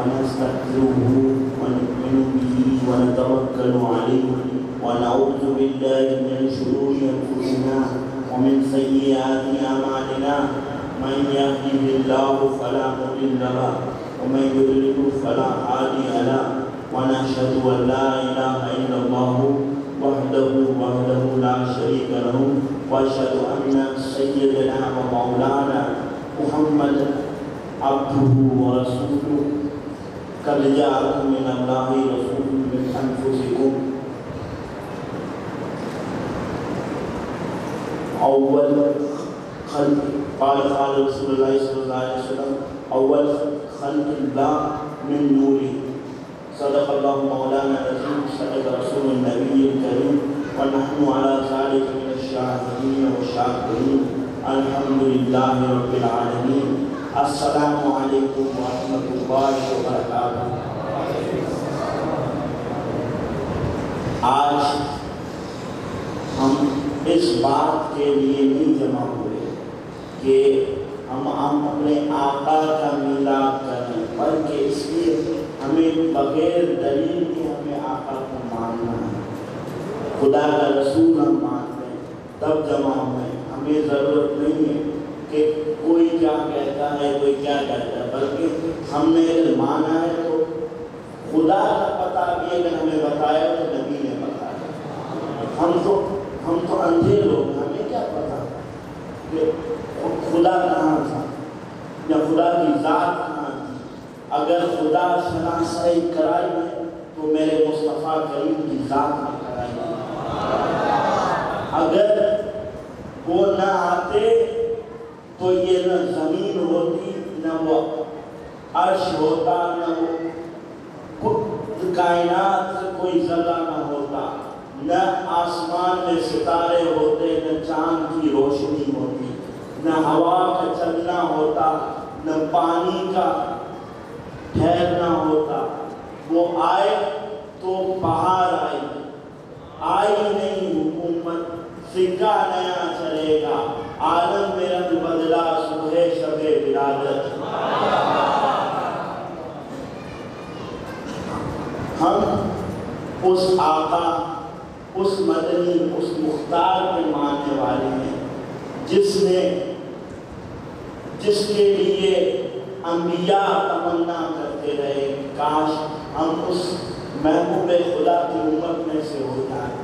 ونستغفره ونؤمن به ونتوكل عليه ونعوذ بالله من شرور أنفسنا ومن سيئات أعمالنا من يهده الله فلا مضل له ومن يضلل فلا هادي له ونشهد أن لا إله إلا الله وحده لا شريك له وأشهد أن سيدنا ومولانا محمد عبده ورسوله قد جاءكم من الله رسول من أنفسكم أول خلق قال رسول الله صلى الله عليه وسلم أول خلق الله من نوره صدق الله مولانا العظيم صدق رسول النبي الكريم ونحن على ذلك من الشاهدين والشاكرين الحمد لله رب العالمين السلام علیکم ورحمۃ اللہ وبرکاتہ۔ آج ہم اس بات کے لیے نہیں جمع ہوئے کہ ہم اپنے آقا کا میلاد کریں، بلکہ اس لیے ہمیں بغیر دلیل کے ہمیں آقا کو ماننا ہے، خدا کا رسول ہم مانتے ہیں تب جمع ہوئے۔ ہمیں ضرورت نہیں ہے کہ کوئی کیا کہتا ہے کوئی کیا کہتا ہے، بلکہ ہم نے اگر مانا ہے تو خدا کا پتہ بھی اگر ہمیں بتایا تو نبی نے بتایا۔ ہم تو اندھے لوگ، ہمیں کیا پتا کہ خدا کہاں تھا یا خدا کی ذات کہاں تھی۔ اگر خدا شناسائی کرائی ہے تو میرے مصطفیٰ کریم کی ذات نے کرائی ہے۔ اگر وہ نہ آتے تو یہ نہ زمین ہوتی، نہ وہ عرش ہوتا، نہ وہ کائنات سے کوئی ذرہ نہ ہوتا، نہ آسمان میں ستارے ہوتے، نہ چاند کی روشنی ہوتی، نہ ہوا کا چلنا ہوتا، نہ پانی کا ٹھہرنا ہوتا۔ وہ آئے تو بہار آئی نہیں حکومت، سکہ نیا چلے گا، عالم میں رنگ بدلا صبح شب ولادت۔ ہم اس آقا، اس مدنی، اس مختار کے ماننے والے ہیں جس کے لیے انبیاء تمنا کرتے رہے کاش ہم اس محبوب خدا کی امت میں سے ہو جائیں۔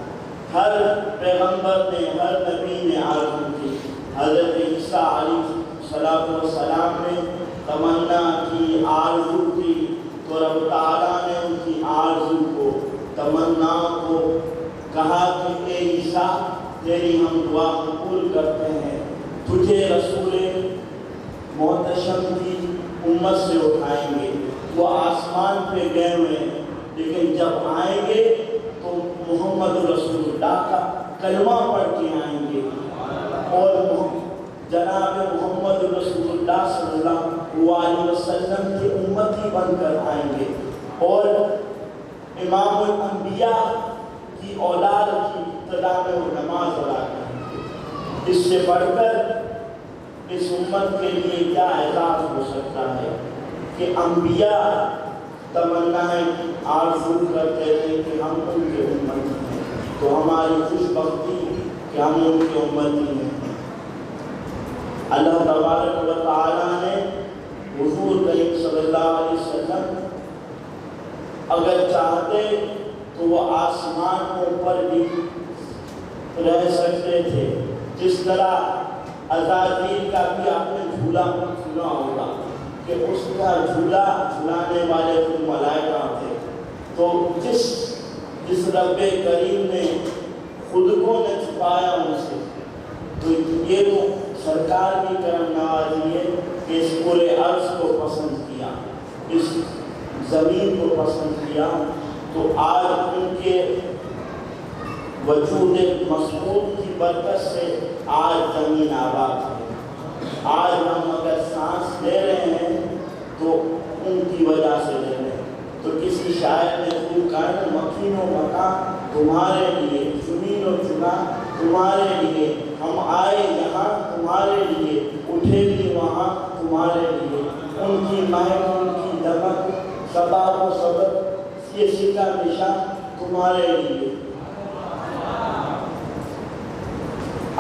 ہر پیغمبر نے، ہر نبی نے آرزو کی، حضرت عیسیٰ علیہ السلام نے تمنا کی، آرزو کی، تو رب تعالیٰ نے ان کی آرزو کو، تمنا کو کہا کہ اے عیسیٰ تیری ہم دعا قبول کرتے ہیں، تجھے رسول محتشم کی امت سے اٹھائیں گے۔ وہ آسمان پہ گئے ہوئے ہیں، لیکن جب آئیں گے تو محمد رسول اللہ کا کلمہ پڑھ کے آئیں گے اور جناب محمد رسول اللہ صلی اللہ علیہ وسلم کی امتی بن کر آئیں گے اور امام الانبیاء کی اولاد کی ابتدا میں وہ نماز ادا کریں گے۔ اس سے بڑھ کر اس امت کے لیے کیا اعزاز ہو سکتا ہے کہ انبیاء تمنائیں آرزو کرتے تھے کہ ہم ان کے امتی ہیں، تو ہماری خوش بختی کہ ہم ان کے امتی ہیں۔ اللہ تبارک و تعالیٰ نے حضور کریم صلی اللہ علیہ وسلم اگر چاہتے تو وہ آسمان پر بھی رہ سکتے تھے، جس طرح عزازیل کا بھی آپ نے جھولا سنا ہوگا کہ اس کا جھولا جھلانے والے کوئی ملائکہ تھے۔ تو جس رب کریم نے خود کو نہ چھپایا ان سے، تو یہ تو سرکار کی کرم نوازی ہے کہ اس پورے عرض کو پسند کیا، اس زمین کو پسند کیا، تو آج ان کے وجود مسعود کی برکت سے آج زمین آباد ہے۔ آج ہم اگر سانس لے رہے ہیں تو ان کی وجہ سے لے رہے ہیں۔ تو کسی شاعر نے خوب کہا کہ مکین و مکان تمہارے لیے، زمین و چنا تمہارے لیے، ہم آئے یہاں تمہارے لیے، اٹھے بھی وہاں تمہارے لیے۔ ان کی مہک، ان کی دمک سبب و سبب یہ سیدھا نشان تمہارے لیے۔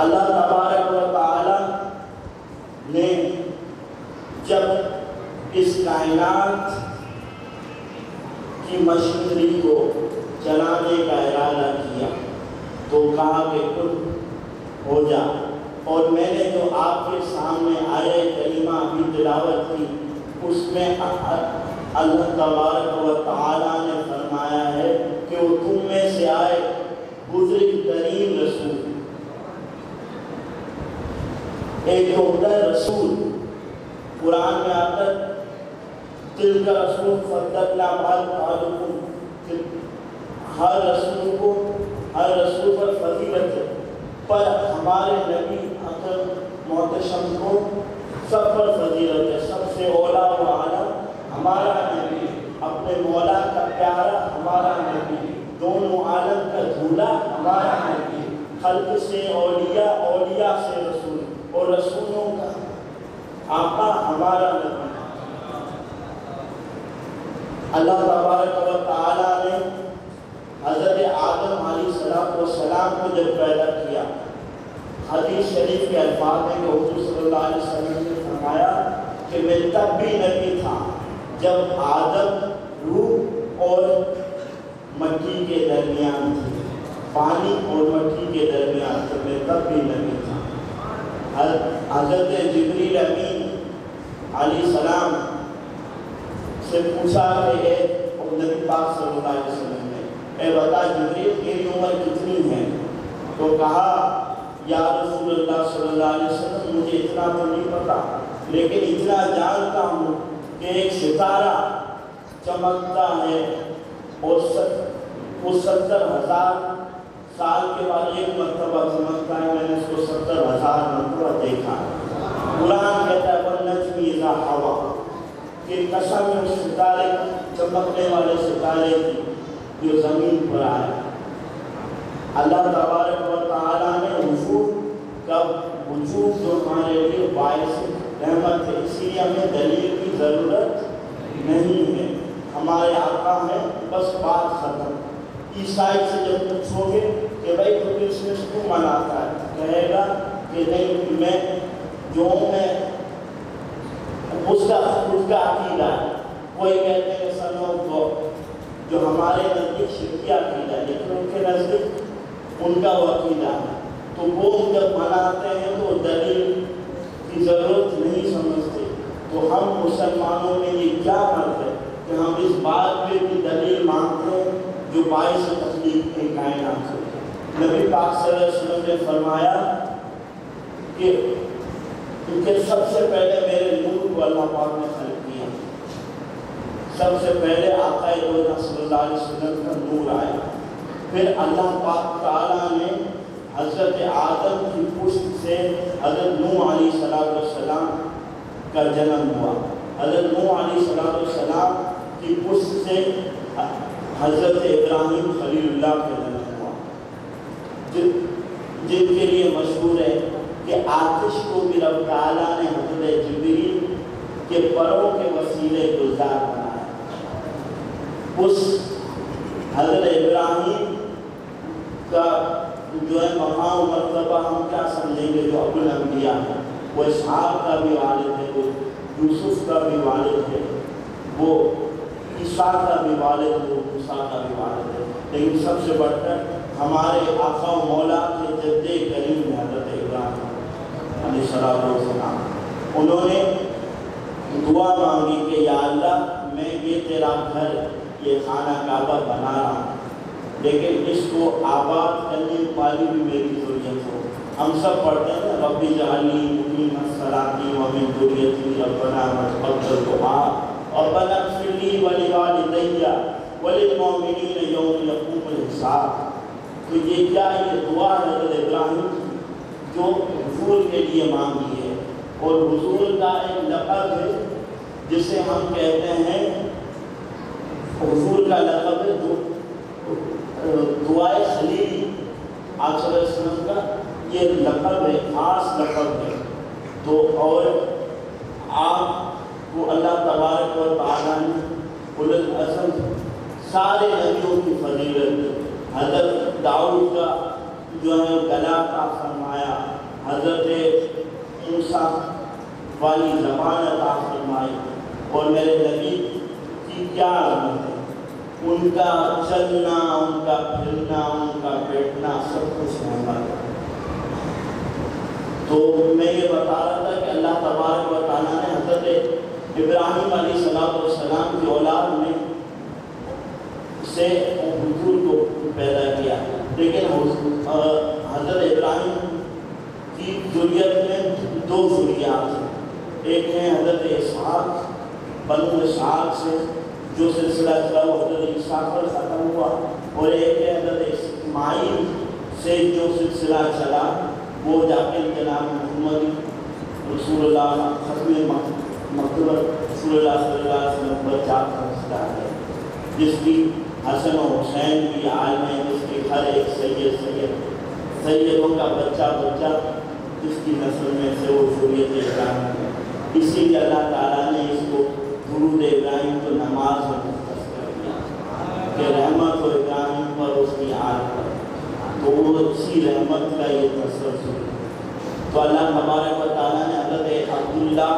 اللہ تبارک و تعالی نے جب اس کائنات کی مشینری کو چلانے کا ارادہ کیا تو کہا کہ کن ہو جا، اور میں نے جو آپ کے سامنے آئے کلمہ بھی تلاوت کی اس میں اللہ تبارک و تعالیٰ نے فرمایا ہے کہ وہ تم میں سے آئے بزرگ ترین رسول، ایک جو ہوتا ہے رسول، قرآن میں آتا ہے تلک رسول فضلنا بعضکم، ہر رسول پر فضیلت ہے، پر ہمارے نبی اکرم محتشم کو سب پر فضیلت ہے، سب سے اولا و اعلیٰ ہمارا نبی، اپنے مولا کا پیارا ہمارا نبی، دونوں عالم کا دھولا ہمارا نبی، خلق سے اولیاء، اولیاء سے رسول، اور رسولوں کا آقا ہمارا نبی۔ اللہ تبارک و تعالیٰ نے حضرت آدم علیہ السلام کو جب پیدا کیا، حدیث شریف کے الفاظ میں کہ حضور صلی اللہ علیہ وسلم نے فرمایا کہ میں تب بھی نبی تھا جب آدم روح اور مٹی کے درمیان تھی، پانی اور مٹی کے درمیان تھے، میں تب بھی نبی تھا۔ حضرت جبریل امین علیہ السلام سے پوچھا کہ اے نبی پاک صلی اللہ علیہ وسلم نے، اے بتا جبریل تیری عمر کتنی ہے؟ تو کہا یا رسول اللہ صلی اللہ علیہ وسلم مجھے اتنا تو نہیں پتا، لیکن اتنا جانتا ہوں کہ ایک ستارہ چمکتا ہے اور 70,000 سال کے بعد ایک مرتبہ چمکتا ہے، میں نے اس کو 70,000 مرتبہ دیکھا۔ قرآن کہتا ہے وَالنَّجْمِ إِذَا هَوَىٰ، کہ قسم ہے اس ستارے، چمکنے والے ستارے کی جو زمین پر آئے۔ اللہ تبارک و تعالیٰ نے حضور کا وجود جو ہمارے لیے باعث رحمت ہے، اسی لیے ہمیں دلیل کی ضرورت نہیں ہے، ہمارے آقا ہیں، بس بات ختم۔ عیسائی سے جب پوچھو گے کہ بھائی تو کرسمس کیوں مناتا ہے، کہے گا کہ نہیں میں اس کا خود کا عقیدہ ہے، کوئی کہتے ہیں سن آف گاڈ جو ہمارے نزدیک شرکی عقیدہ ہے، لیکن ان کے نزدیک ان کا وہ عقیدہ ہے، تو وہ جب مناتے ہیں تو دلیل کی ضرورت نہیں سمجھتے۔ تو ہم مسلمانوں میں یہ کیا فرق ہے کہ ہم اس بات پہ بھی دلیل مانگتے ہیں جو باعث تخلیق کے کائنات ہے۔ نبی پاک صلی اللہ علیہ وسلم نے فرمایا کہ کیونکہ سب سے پہلے میرے نور کو اللہ پاک نے خلق کیا، سب سے پہلے آقا دو صلی اللہ علیہ وسلم کا نور آیا، پھر اللہ پاک تعالیٰ نے حضرت آدم کی پشت سے حضرت نوح علیہ السلام کا جنم ہوا، حضرت نوح علیہ السلام کی پشت سے حضرت ابراہیم خلیل اللہ کا جنم ہوا، جن کے لیے مشہور ہے کہ آتش کو بھی رب تعالیٰ نے حضرت جبریل کے پروں کے وسیلے گلزار بنایا۔ اس حضرت ابراہیم کا جو ہے مقام مرتبہ ہم کیا سمجھیں گے، جو ابو الانبیاء ہے، وہ اسحاق کا بھی والد ہے، وہ یوسف کا بھی والد ہے، وہ عیسیٰ کا بھی والد ہے، وہ موسیٰ کا بھی والد ہے، لیکن سب سے بڑھ کر ہمارے آقا و مولا کے جد کریم حضرت ابراہیم علیہ السلام، انہوں نے دعا مانگی کہ یا اللہ میں یہ تیرا گھر، یہ خانہ کعبہ بنا رہا ہوں، لیکن اس کو آباد کرنے والی بھی میری ضرورت ہو۔ ہم سب پڑھتے ہیں رب اجعلنی مقیم الصلاۃ ومن ذریتی ربنا وتقبل دعاء ربنا اغفر لی ولوالدی وللمؤمنین یوم یقوم الحساب۔ تو یہ کیا ہے؟ یہ دعا حضرت ابراہیم کی جو حضور کے لیے مانگی ہے، اور حضور کا ایک لقب ہے جسے ہم کہتے ہیں، حضور کا لقب ہے دعائے خلیل، آپ صلی اللہ علیہ وسلم کا یہ لقب ہے، خاص لقب ہے۔ تو اور آپ کو اللہ تبارک و تعالیٰ نے اولوالعزم سارے نبیوں کی فضیلت، حضرت داؤد کا جو ہے گلا عطا فرمایا، حضرت موسیٰ والی زبان عطا فرمائی، اور میرے نبی کی کیا عظمت ہے، ان کا چلنا، ان کا پھرنا، ان کا بیٹھنا سب کچھ رحمت ہے۔ تو میں یہ بتا رہا تھا کہ اللہ تبارک و تعالیٰ نے حضرت ابراہیم علیہ السلام کی اولاد میں سے حضور کو پیدا کیا، لیکن حضرت ابراہیم کی ذریت میں دو ذریات ہیں، ایک ہے حضرت اسحاق، بنو اسحاق سے جو سلسلہ چلا وہ حضرت عیسیٰ پر ختم ہوا، اور ایک ہے حضرت اسماعیل سے جو سلسلہ چلا وہ جا کے جناب محمد رسول اللہ ختم مکتوب رسول اللہ صلی اللہ علیہ وسلم پر جا کر ہے، جس کی حسن و حسین کی عالم ہے، جس کی ہر ایک سیدوں کا بچہ جس کی نسل میں سے وہ ذریت ابراہیم ہے۔ اسی لیے اللہ تعالیٰ نے اس کو درود ابراہیم کو نماز میں مختص کر دیا کہ رحمت و ابراہیم پر اس کی آل پر، تو وہ اسی رحمت کا یہ تسلسل۔ تو اللہ تبارک و تعالیٰ نے حضرت عبداللہ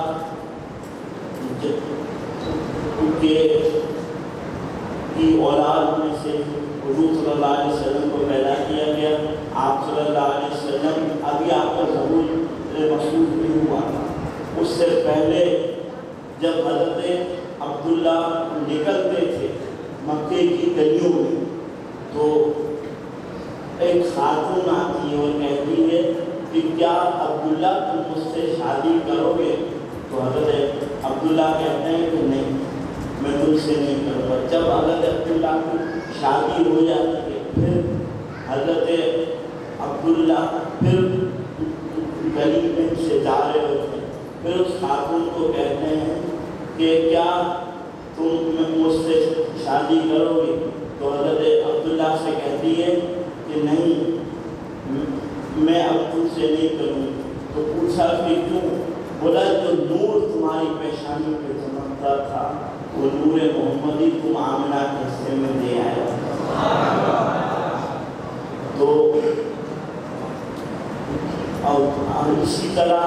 کی اولاد میں سے حضور صلی اللہ علیہ وسلم کو پیدا کیا گیا۔ آپ صلی اللہ علیہ وسلم ابھی آپ کا ظہور مشہور نہیں ہوا تھا، اس سے پہلے جب حضرت عبداللہ نکلتے تھے مکے کی گلیوں میں تو ایک خاتون آتی ہے اور کہتی ہے کہ کیا عبداللہ تم مجھ سے شادی کرو گے؟ تو حضرت عبداللہ کہتے ہیں کہ نہیں، میں تم سے نہیں کروں گا۔ جب حضرت عبداللہ کی شادی ہو جاتی ہے پھر حضرت عبداللہ پھر گلی میں سے جا رہے ہوتے ہیں، پھر اس خاتون کو کہتے ہیں کہ کیا تم مجھ سے شادی کرو گے؟ تو حضرت عبداللہ سے کہتی ہے کہ نہیں، میں اب تم سے نہیں کروں۔ تو پوچھا کہ کیوں؟ بولا جو نور تمہاری پیشانی پہ چمکتا تھا وہ نور محمدی تم آمنہ کے حصے میں دے آئے۔ تو اور اسی طرح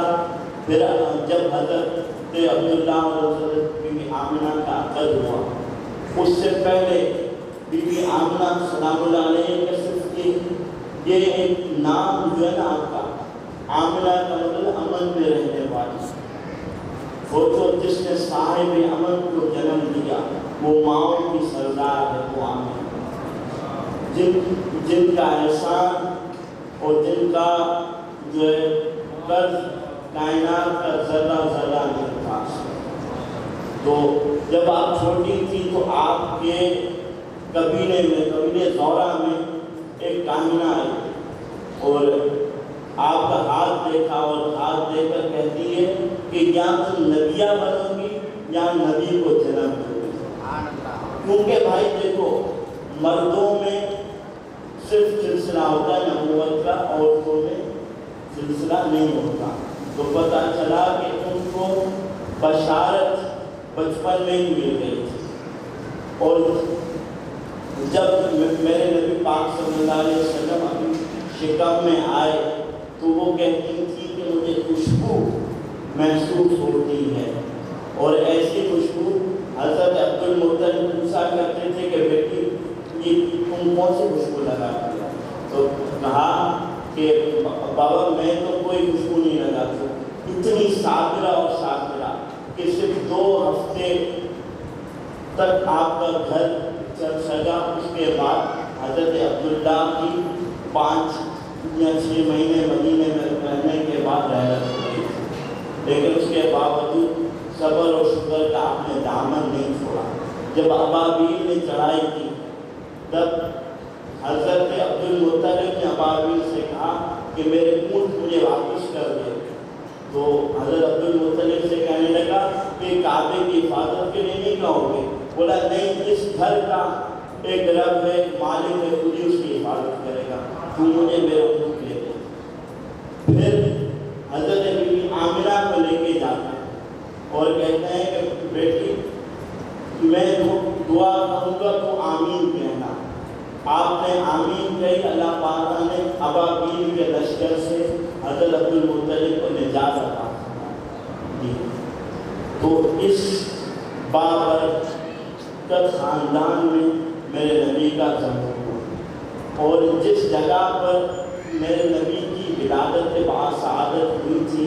پھر جب حضرت عبداللہ اور حضرت بی بی آمنہ کا عقد ہوا، اس سے پہلے بی بی آمنہ سلام اللہ علیہ کا صرف یہ ایک نام جو ہے نا آپ کا آمنہ کا مطلب امن میں رہنے والی، وہ تو جس نے صاحب امن کو جنم دیا وہ ماؤں کی سردار ہے، وہ آمنہ جن کا احسان اور جن کا جو ہے قرض کائنات کا ذرہ ذرہ نہیں تھا۔ تو جب آپ چھوٹی تھی تو آپ کے قبیلے میں قبیلے زورہ میں ایک کاہنہ آئی اور آپ کا ہاتھ دیکھا اور ہاتھ دیکھ کر کہتی ہے کہ یا تم نبیہ بنو گی یا نبی کو جنم دو گی۔ کیونکہ بھائی دیکھو مردوں میں صرف سلسلہ ہوتا ہے نبوت کا، عورتوں میں سلسلہ نہیں ہوتا۔ تو پتہ چلا کہ ان کو بشارت بچپن میں ہی مل گئی تھی، اور جب میرے نبی پاک صلی اللہ علیہ وسلم ابھی شکم میں آئے تو وہ کہتی تھی کہ مجھے خوشبو محسوس ہوتی ہے، اور ایسی خوشبو حضرت عبد المطلب پوچھا کرتے تھے کہ بیٹی یہ تم کون سی خوشبو لگاتی ہے؟ تو کہا کہ بابا میں تو کوئی خوشبو نہیں لگاتی، اتنی صابرہ اور شاکرہ کہ صرف 2 ہفتے تک آپ کا گھر چل سکا۔ اس کے بعد حضرت عبداللہ کی 5 یا 6 مہینے مدینے میں رہنے کے بعد رحلت ہو گئی، لیکن اس کے باوجود صبر اور شکر کا آپ نے دامن نہیں چھوڑا۔ جب ابابیل نے چڑھائی کی تب حضرت عبد المطلب نے ابابیل سے کہا کہ میرے اونٹ مجھے واپس کر دے، تو حضرت عبد المطلب سے کہنے لگا کہ کعبے کی حفاظت کے لیے نہیں کہو گے؟ بولا نہیں، اس گھر کا ایک رب ہے، مالک ہے، خود ہی اس کی حفاظت کرے گا، تو مجھے میرے اونٹ لے دے۔ پھر حضرت بی بی آمنہ کو لے کے جاتے ہیں اور کہتے ہیں کہ بیٹی میں دعا کروں گا تو آمین کہنا. آپ نے آمین کہی, اللہ پاک نے ابابیل کے لشکر سے حضرت عبد المطلب کو نجات عطا فرمائی. تو اس بابرکت خاندان میں میرے نبی کا ظہور ہوا, اور جس جگہ پر میرے نبی کی ولادت باسعادت ہوئی تھی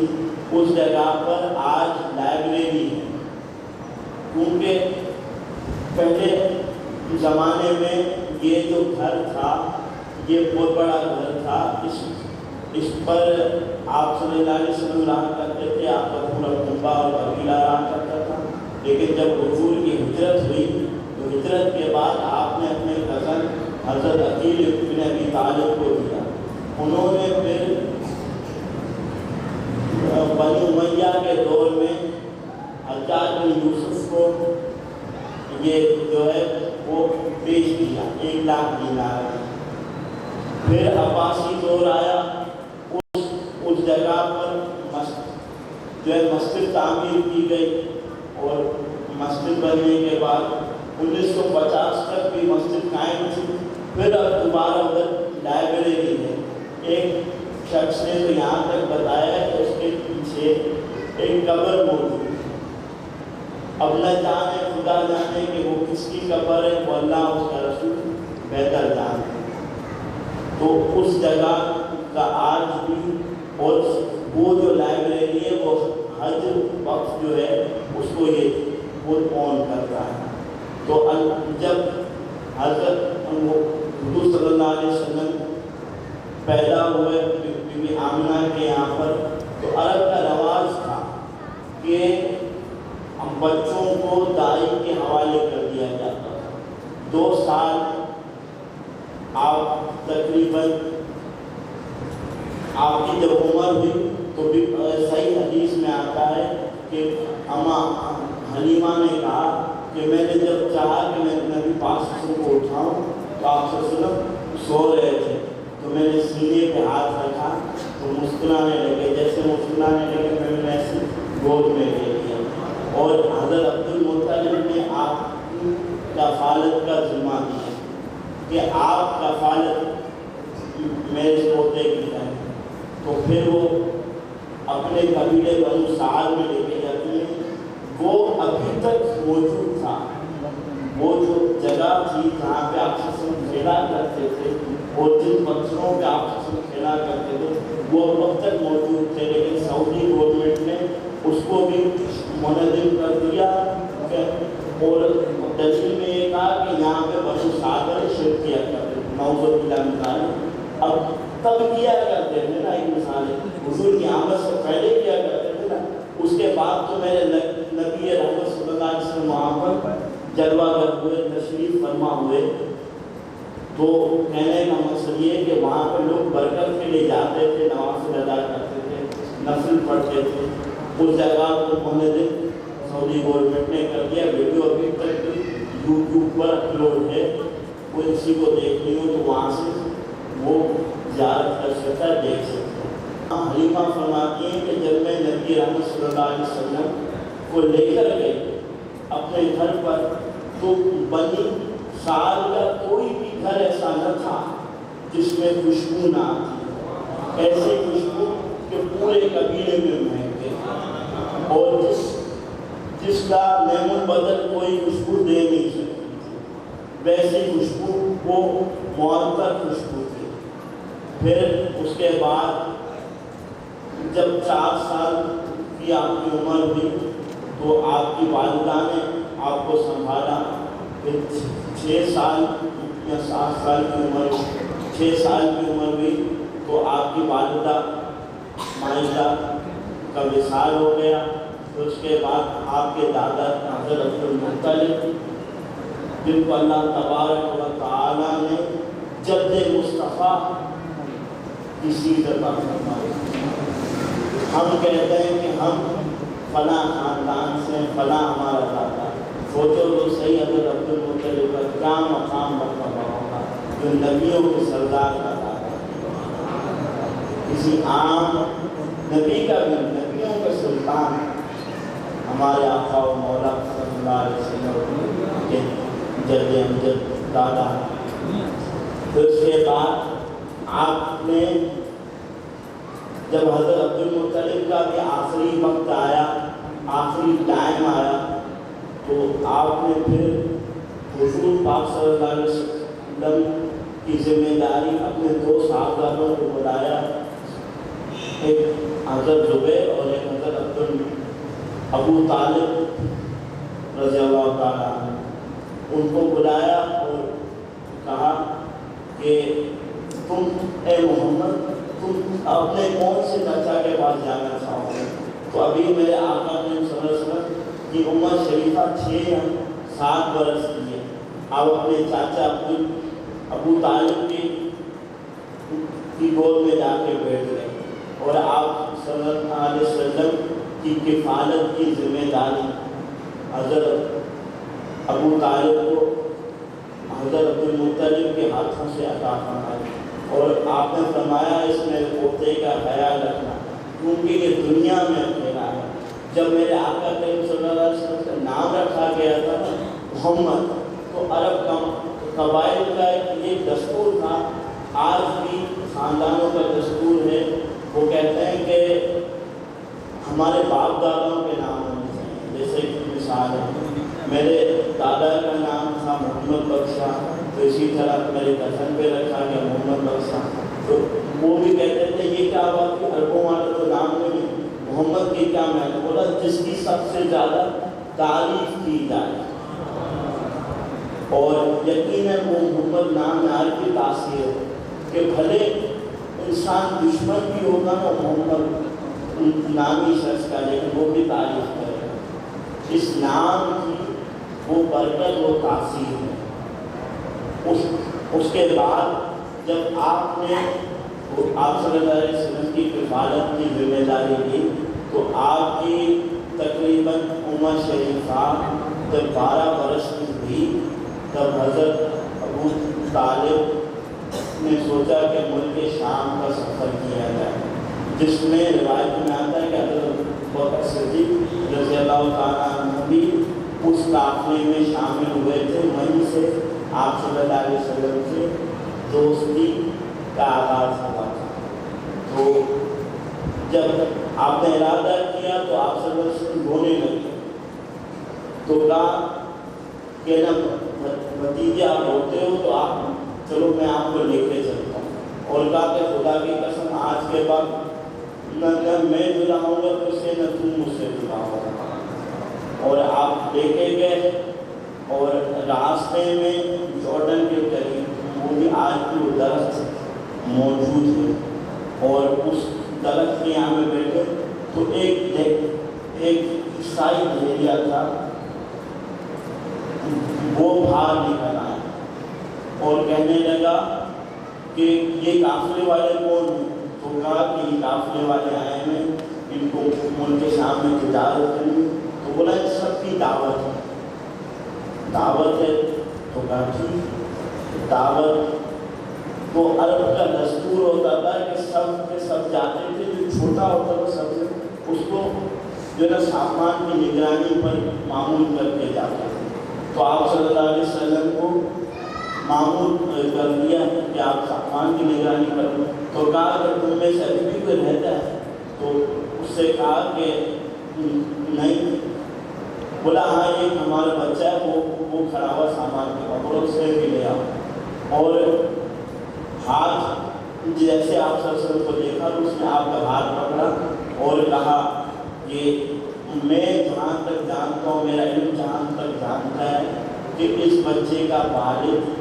اس جگہ پر آج لائبریری ہے. کیونکہ پہلے زمانے میں یہ جو گھر تھا یہ بہت بڑا گھر تھا, اس پر آپ صلی اللہ علیہ وسلم رہا کرتے تھے, آپ کا پورا کنبہ اور قبیلہ رہا کرتا تھا. لیکن جب حضور کی ہجرت ہوئی تو ہجرت کے بعد آپ نے اپنے کزن حضرت عقیل بن ابی طالب کو دیا. انہوں نے پھر بنی امیہ کے دور میں حجاج بن یوسف کو یہ جو ہے وہ بیچ دیا 1 لاکھ دینار. پھر عباسی دور آیا, اس جگہ پر جو ہے مسجد تعمیر کی گئی, اور مسجد بننے کے بعد 1950 تک بھی مسجد قائم تھی. پھر اب دوبارہ ادھر لائبریری ہے. ایک شخص نے تو یہاں تک بتایا کہ اس کے پیچھے ایک قبر موجود ہے. اب نہ جانے, خدا جانے کہ وہ کس کی قبر ہے, وہ اللہ اس کا رسول بہتر جانتے. تو اس جگہ کا آج بھی, اور وہ جو لائبریری ہے وہ حج وقت جو ہے اس کو یہ خود آن کرتا ہے. تو جب حضرت حضور صلی اللہ علیہ وسلم پیدا ہوئے بی بی آمنہ کے یہاں پر, تو عرب کا رواج تھا کہ بچوں کو دائی کے حوالے کر دیا جاتا تھا. 2 سال آپ تقریباً آپ کی جب عمر ہوئی تو بھی صحیح حدیث میں آتا ہے کہ اماں حلیمہ نے کہا کہ میں نے جب چاہا کہ میں نبی پاک صلی اللہ علیہ وسلم کو اٹھاؤں تو آپ صلی اللہ علیہ وسلم سو رہے تھے, تو میں نے سینے پہ ہاتھ رکھا تو مسکرانے لگے. جیسے مسکرانے لگے میں نے ایسے گود میں لے لیا, اور حضرت عبد المطلب نے آپ کی کفالت کا ذمہ دیا کہ آپ کفالت میرے پوتے کی ہے. تو پھر وہ اپنے قبیلے بنو سعد میں لے کے جاتی ہیں. وہ ابھی تک موجود تھا, وہ جو جگہ تھی جہاں پہ آپ سے کھیلا کرتے تھے اور جن پتھروں پہ آپ سے کھیلا کرتے تھے وہ اب تک موجود تھے. لیکن سعودی گورنمنٹ نے اس کو بھی منظم کر دیا, اور دلیل میں یہ کہا کہ یہاں پہ بنو سعد نے شرک کیا کرتے تھے. نعوذ باللہ من ذالک. اب تب کیا کرتے تھے نا, ایک مثال ہے, حضور کی آمد سے پہلے کیا کرتے تھے نا. اس کے بعد تو میرے نبی رحمت صلی اللہ علیہ وسلم وہاں پر جلوہ گر ہوئے, تشریف فرما ہوئے. تو کہنے کا مقصد یہ کہ وہاں پہ لوگ برکت کے لیے جاتے تھے, نوافل ادا کرتے تھے, نفل پڑھتے تھے. اس جگہ کو منظم سعودی گورنمنٹ نے کر دیا. ویڈیو ابھی تک یوٹیوب پر اپلوڈ ہے, کوئی کسی کو دیکھنی ہو تو وہاں سے وہ زیارت کر سکتا ہے, دیکھ سکتا ہے. حلیمہ فرماتی ہیں کہ جب میں نبی رحمت صلی اللہ علیہ وسلم کو لے کر گئی اپنے گھر پر, تو بنی سعد کا کوئی بھی گھر ایسا نہ تھا جس میں خوشبو نہ آتی. ایسی خوشبو کہ پورے قبیلے میں مہکتے, اور جس کا نعم البدل کوئی خوشبو دے نہیں سکتی تھی, ویسی خوشبو وہ معطر خوشبو تھی. پھر اس کے بعد جب 4 سال کی آپ کی عمر ہوئی تو آپ کی والدہ نے آپ کو سنبھالا. پھر 6 سال یا 7 سال کی عمر, 6 سال کی عمر ہوئی تو آپ کی والدہ مائدہ کا وصال ہو گیا. پھر اس کے بعد آپ کے دادا حضرت عبد المطلب جن کو اللہ تبارک و تعالیٰ نے جد مصطفیٰ کی سیرت عطا فرمائی. ہم کہتے ہیں کہ ہم فلاں خاندان سے, فلاں ہمارا دادا. سوچو تو صحیح حضرت عبد المطلب کا کیا مقام مرتبہ ہوگا جو نبیوں کے سردار کا دادا, کسی عام نبی کا بھی, نبیوں کا سلطان ہمارے آقا و مولا صلی اللہ علیہ وسلم کے جد امجد دادا. پھر اس کے بعد آپ نے جب حضرت عبدالمطلب کا بھی آخری وقت آیا, آخری ٹائم آیا, تو آپ نے پھر حضور پاک صلی اللہ علیہ وسلم کی ذمہ داری اپنے 2 صاحبزادوں کو بلایا, ایک حضرت زبیر اور ایک حضرت ابو طالب رضی اللہ تعالیٰ عنہ, ان کو بلایا اور کہا کہ تم اے محمد تم اپنے کون سے چچا کے پاس جانا چاہو گے؟ تو ابھی میرے آقا نے صلی اللہ علیہ وسلم کی عمر شریفہ 6 یا 7 برس کی ہے. آپ اپنے چاچا ابو طالب کی گود میں جا کے بیٹھ گئے اور آپ صلی اللہ علیہ وسلم کی کفالت کی ذمہ داری حضرت ابو طالب کو حضرت عبدالمطلب کے ہاتھوں سے عطا فرمائی. اور آپ نے فرمایا اس میں پوتے کا خیال رکھنا کیونکہ یہ دنیا میں اکیلا ہے. جب میرے آقا کریم صلی اللہ علیہ وسلم کا نام رکھا گیا تھا محمد, تو عرب قبائل کا ایک دستور تھا, آج بھی خاندانوں کا دستور ہے, وہ کہتے ہیں کہ ہمارے باپ داداؤں کے نام ہونے چاہیے. جیسے کہ مثال ہے, میرے دادا کا نام تھا محمد بخشا, تو اسی طرح میرے کزن پہ رکھا گیا محمد بخشا. تو وہ بھی کہتے تھے یہ کیا بات کہ عربوں والا تو نام نہیں, محمد کی کیا میں نے بولا جس کی سب سے زیادہ تعریف کی جائے. اور یقیناً وہ محمد نام نار کی تاثیر ہے کہ بھلے انسان دشمن بھی ہوگا نا محمد نامی شخص کا, لیکن وہ بھی تعریف کرے گا. اس نام کی وہ برکت و تاثیر ہے. اس کے بعد جب آپ نے آپ صلی اللہ علیہ وسلم کی کفالت کی ذمہ داری لی, تو آپ کی تقریباً عمر شریفہ جب 12 برس کی ہوئی, تب حضرت ابو طالب نے سوچا کہ ملک شام کا سفر کیا جائے, جس میں روایت میں آتا ہے کہ حضرت بکر صدیق رضی اللہ تعالیٰ عنہ بھی اس قافلے میں شامل ہوئے تھے. وہیں سے آپ صلی اللہ علیہ وسلم سے دوستی کا آغاز ہوا تھا. تو جب آپ نے ارادہ کیا تو آپ صلی اللہ علیہ وسلم رونے لگے, تو کہا کہ نا بھتیجے آپ روتے ہو تو آپ چلو میں آپ کو لے کے چلتا ہوں. اور کہا کہ خدا کی قسم آج کے بعد نہ میں دلاؤں گا تو سے نہ تم مجھ سے دلاؤ گا. اور آپ لے کے گئے, اور راستے میں جارڈن کے قریب وہ بھی آج بھی وہ درخت موجود ہے, اور اس درخت کے یہاں میں بیٹھے تو ایک عیسائی بھیڑیا تھا, وہ باہر نکل آیا اور کہنے لگا کہ یہ قافلے والے کون ہیں؟ تو کہا کہ یہ قافلے والے آئے ہیں, ان کو ملک کے سامنے تجارت کرنی. تو بولا سب کی دعوت ہے. دعوت ہے تو کہا ٹھیک. دعوت تو عرب کا دستور ہوتا تھا کہ سب کے سب جاتے تھے, جو چھوٹا ہوتا تھا سب سے اس کو جو ہے سامان کی نگرانی پر معمول کر کے جاتے تھے. تو آپ صلی اللہ علیہ وسلم کو معمول کر دیا کہ آپ سامان کی نگرانی کریں. تو کہا کہ تم میں سے ابھی بھی کوئی رہتا ہے؟ تو اس سے کہا کہ نہیں. بولا ہاں یہ ہمارا بچہ ہے, وہ کھڑا ہوا سامان کے کپڑوں سے بھی لے آؤ. اور ہاتھ جیسے آپ صلی اللہ علیہ وسلم کو دیکھا تو اس نے آپ کا ہاتھ پکڑا اور کہا کہ میں جہاں تک جانتا ہوں, میرا علم جہاں تک جانتا ہے کہ اس بچے کا والد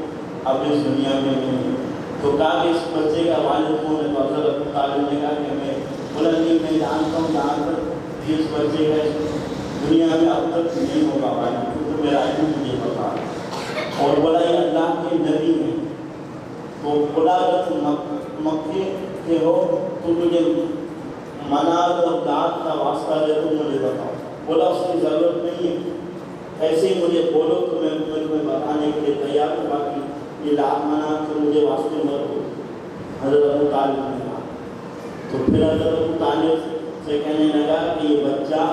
اب اس دنیا میں نہیں ہے. تو کہا کہ اس بچے کا والد کون ہے؟ تو حضرت ابو طالب نے کہا کہ میں. بولا نہیں میں جانتا ہوں جہاں تک اس بچے کا دنیا میں اب تک نہیں ہوگا والد, کیونکہ میرا علم مجھے پتا ہے. اور بولا یہ اللہ کے نبی ہیں. تو بولا اگر تم مکے کے ہو تو مجھے مناد اور داد کا واسطہ دے تو مجھے بتاؤ. بولا اس کی ضرورت نہیں ہے, ایسے ہی مجھے بولو تو میں تمہیں بتانے کے لیے تیار ہوں, باقی یہ لاد مناد تو مجھے واسطے مت ہو. حضرت ابو طالب نے کہا. تو پھر حضرت ابو طالب سے کہنے لگا کہ یہ بچہ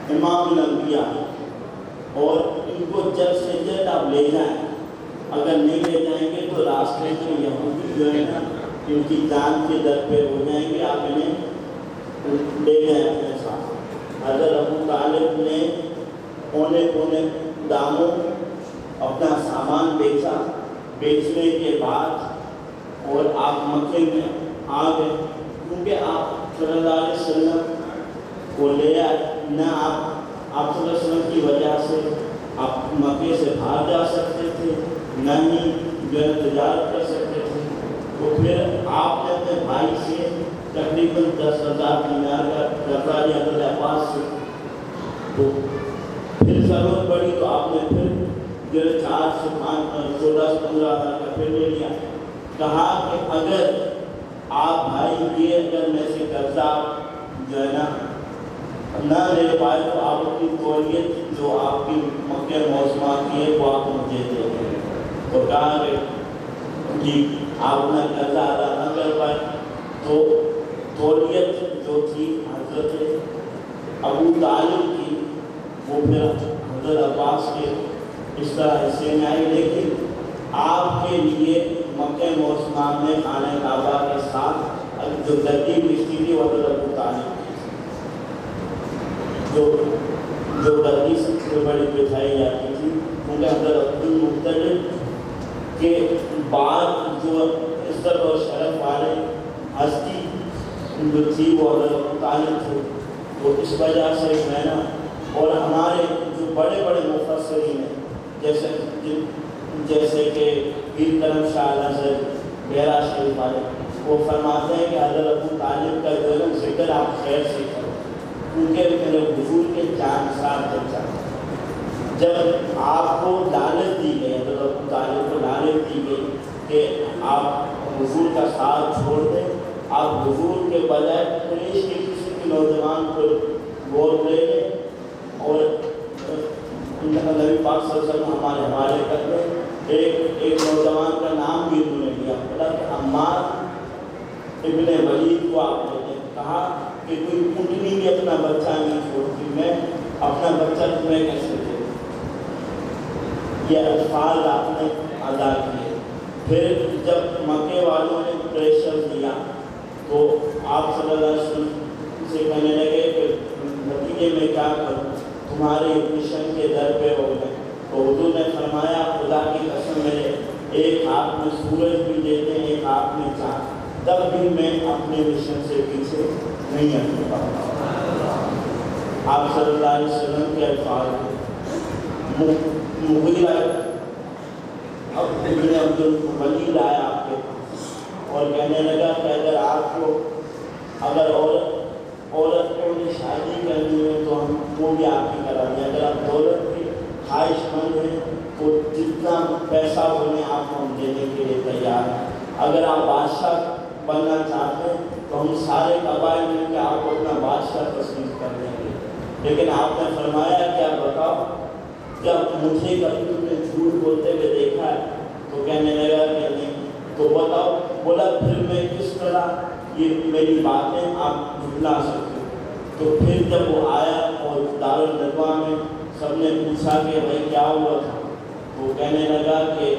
امام الانبیاء ہے, اور ان کو جلد سے جلد آپ لے جائیں. اگر نہیں لے جائیں گے تو راستے میں یہودی جو ہے نا ان کی جان کے در پہ ہو جائیں گے. آپ انہیں لے جائیں اپنے ساتھ. حضرت ابو طالب نے پونے داموں اپنا سامان بیچا. بیچنے کے بعد اور آپ مکے میں آ گئے کیونکہ آپ صلی اللہ علیہ وسلم کو لے آئے. نہ آپ صلی اللہ علیہ وسلم کی وجہ سے آپ مکے سے باہر جا سکتے تھے, نہ ہی جو ہے تجارت کر سکتے تھے. تو پھر آپ نے اپنے بھائی سے تقریباً 10,000 دینار کا قرضہ لیا حضرت عباس سے. تو پھر ضرورت پڑی تو آپ نے پھر جو ہے 4 سے 5 14 سے 15 ہزار کا پھر لے لیا. کہا کہ اگر آپ بھائی یہ اگر میں سے قرضہ جو ہے نا نہ لے پائے تو آپ کی تولیت جو آپ کی مکہ معظمہ کی ہے وہ آپ مجھے دے دیں. تو کہا کہ جی آپ نے قرضہ ادا نہ کر پائے تو تولیت جو تھی حضرت ابو طالب کی وہ پھر حضرت عباس کے اس طرح حصے میں آئی. لیکن آپ کے لیے مکہ معظمہ میں خانہ کعبہ کے ساتھ جو گدی بچتی تھی وہ حضرت ابو طالب کی, جو گدی سب سے بڑی بچھائی جاتی تھی. کیونکہ حضرت عبد المطلب کے بعد جو عزت اور شرف والے ہستی جو تھی وہ حضرت ابو طالب تھے. تو اس وجہ سے میں نا اور ہمارے جو بڑے مفسرین ہیں جیسے کہ پیر کرم شاہ نظر بیرا شریف والے وہ فرماتے ہیں کہ حضرت ابو طالب کا جو ہے ذکر آپ خیر سے کرو کیونکہ میرے حضور کے جان ساتھ بچہ. جب آپ کو لالچ دی گئی, حضرت ابو طالب کو لالچ دی گئی کہ آپ حضور کا ساتھ چھوڑ دیں, آپ حضور کے بجائے قریش کے کسی بھی نوجوان کو گود لے لیں اور نبی پاک صلی اللہ علیہ وسلم ہمارے حوالے کر دیں. ایک نوجوان کا نام بھی انہوں نے لیا, بولا کہ عمار ابن ولید کو آپ نے کہا کہ کوئی اونٹنی بھی اپنا بچہ نہیں چھوڑتی, میں اپنا بچہ تمہیں کیسے دے. یہ الفاظ آپ نے ادا کیے. پھر جب مکے والوں نے پریشر دیا تو آپ صلی اللہ علیہ وسلم سے کہنے لگے کہ نتیجے میں کیا کروں, تمہارے مشن کے در پہ ہو گئے. تو حضور نے فرمایا خدا کی قسم میرے ایک ہاتھ میں سورج بھی دیتے ہیں ایک ہاتھ میں چاند, تب بھی میں اپنے مشن سے پیچھے نہیں ہٹنے پاتا. آپ صلی اللہ علیہ وسلم کے الفاظ مغیرہ ابن عبد الولید آیا آپ کے پاس اور کہنے لگا کہ اگر آپ کو عورت کو شادی کرنی ہے تو ہم وہ بھی آپ کی کرا دیں. اگر آپ دولت کی خواہش مند ہیں تو جتنا پیسہ بنے آپ کو ہم دینے کے لیے تیار ہیں. اگر آپ بادشاہ بننا چاہتے ہیں تو ہم سارے قبائل مل کے آپ کو اپنا بادشاہ تسلیم کر دیں گے. لیکن آپ نے فرمایا کیا بتاؤ جب مجھے کبھی تم نے جھوٹ بولتے ہوئے دیکھا ہے تو کہنے لگا کہ نہیں. تو بتاؤ. بولا پھر میں کس طرح یہ میری باتیں آپ جھٹلا سکتے. تو پھر جب وہ آیا اور دارالندوا میں سب نے پوچھا کہ بھائی کیا ہوا تھا تو کہنے لگا کہ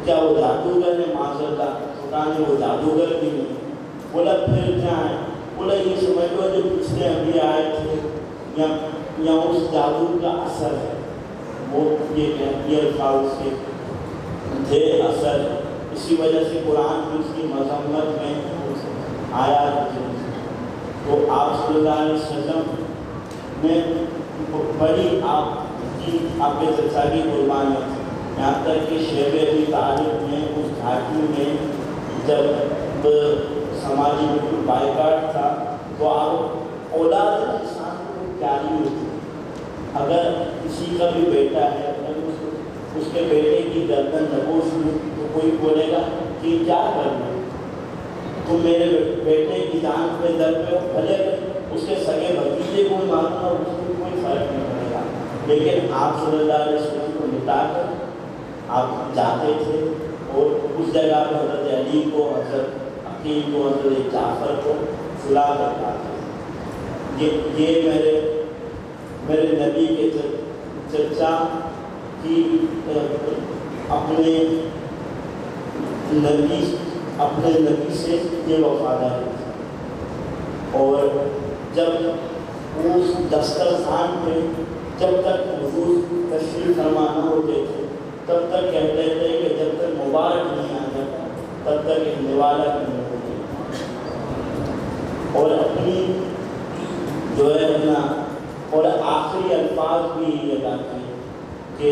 کیا وہ جادوگر ہے, معذرت خدا نے وہ جادوگر بھی نہیں. بولا پھر کیا ہے. بولا یہ سمجھ لو جو پچھلے ابھی آئے تھے یا اس جادو کا اثر ہے, وہ یہ الفاظ کے تھے اثر. اسی وجہ سے قرآن کی اس کی مذمت میں آیا. تو آپ صلی اللہ علیہ وسلم نے بڑی آپ کے چچا کی قربانی تھی. یہاں تک کہ شیب ابی طالب نے اس گھاٹی میں جب سماجی بالکل بائیکاٹ تھا تو آپ اولاد انسان کو پیاری ہوتی. اگر کسی کا بھی بیٹا ہے اگر اس کے بیٹے کی گردن نگوش ہوئی تو کوئی بولے گا کہ کیا کرنا, تو میرے بیٹے کی جان پہ درد پہ بھلے اس کے سگے بھتیجے کو مارنا اور اس کو کوئی فرق نہیں پڑے گا. لیکن آپ صلی اللہ علیہ وسلم کو مٹا کر آپ جاتے تھے اور اس جگہ پہ حضرت علی کو, حضرت عقیل کو, حضرت جعفر کو سلا کر آتے. یہ میرے نبی کے چچا کی اپنے نبی سے یہ وفاداری تھی، اور جب اس دسترخوان پہ جب تک حضور تشریف فرما نہ ہوتے تھے تب تک کہتے تھے کہ جب تک مبارک نہیں آ جاتا تب تک اندوالہ نہیں ہوتی، اور اپنی جو ہے اپنا اور آخری الفاظ بھی یہ لاتے ہیں کہ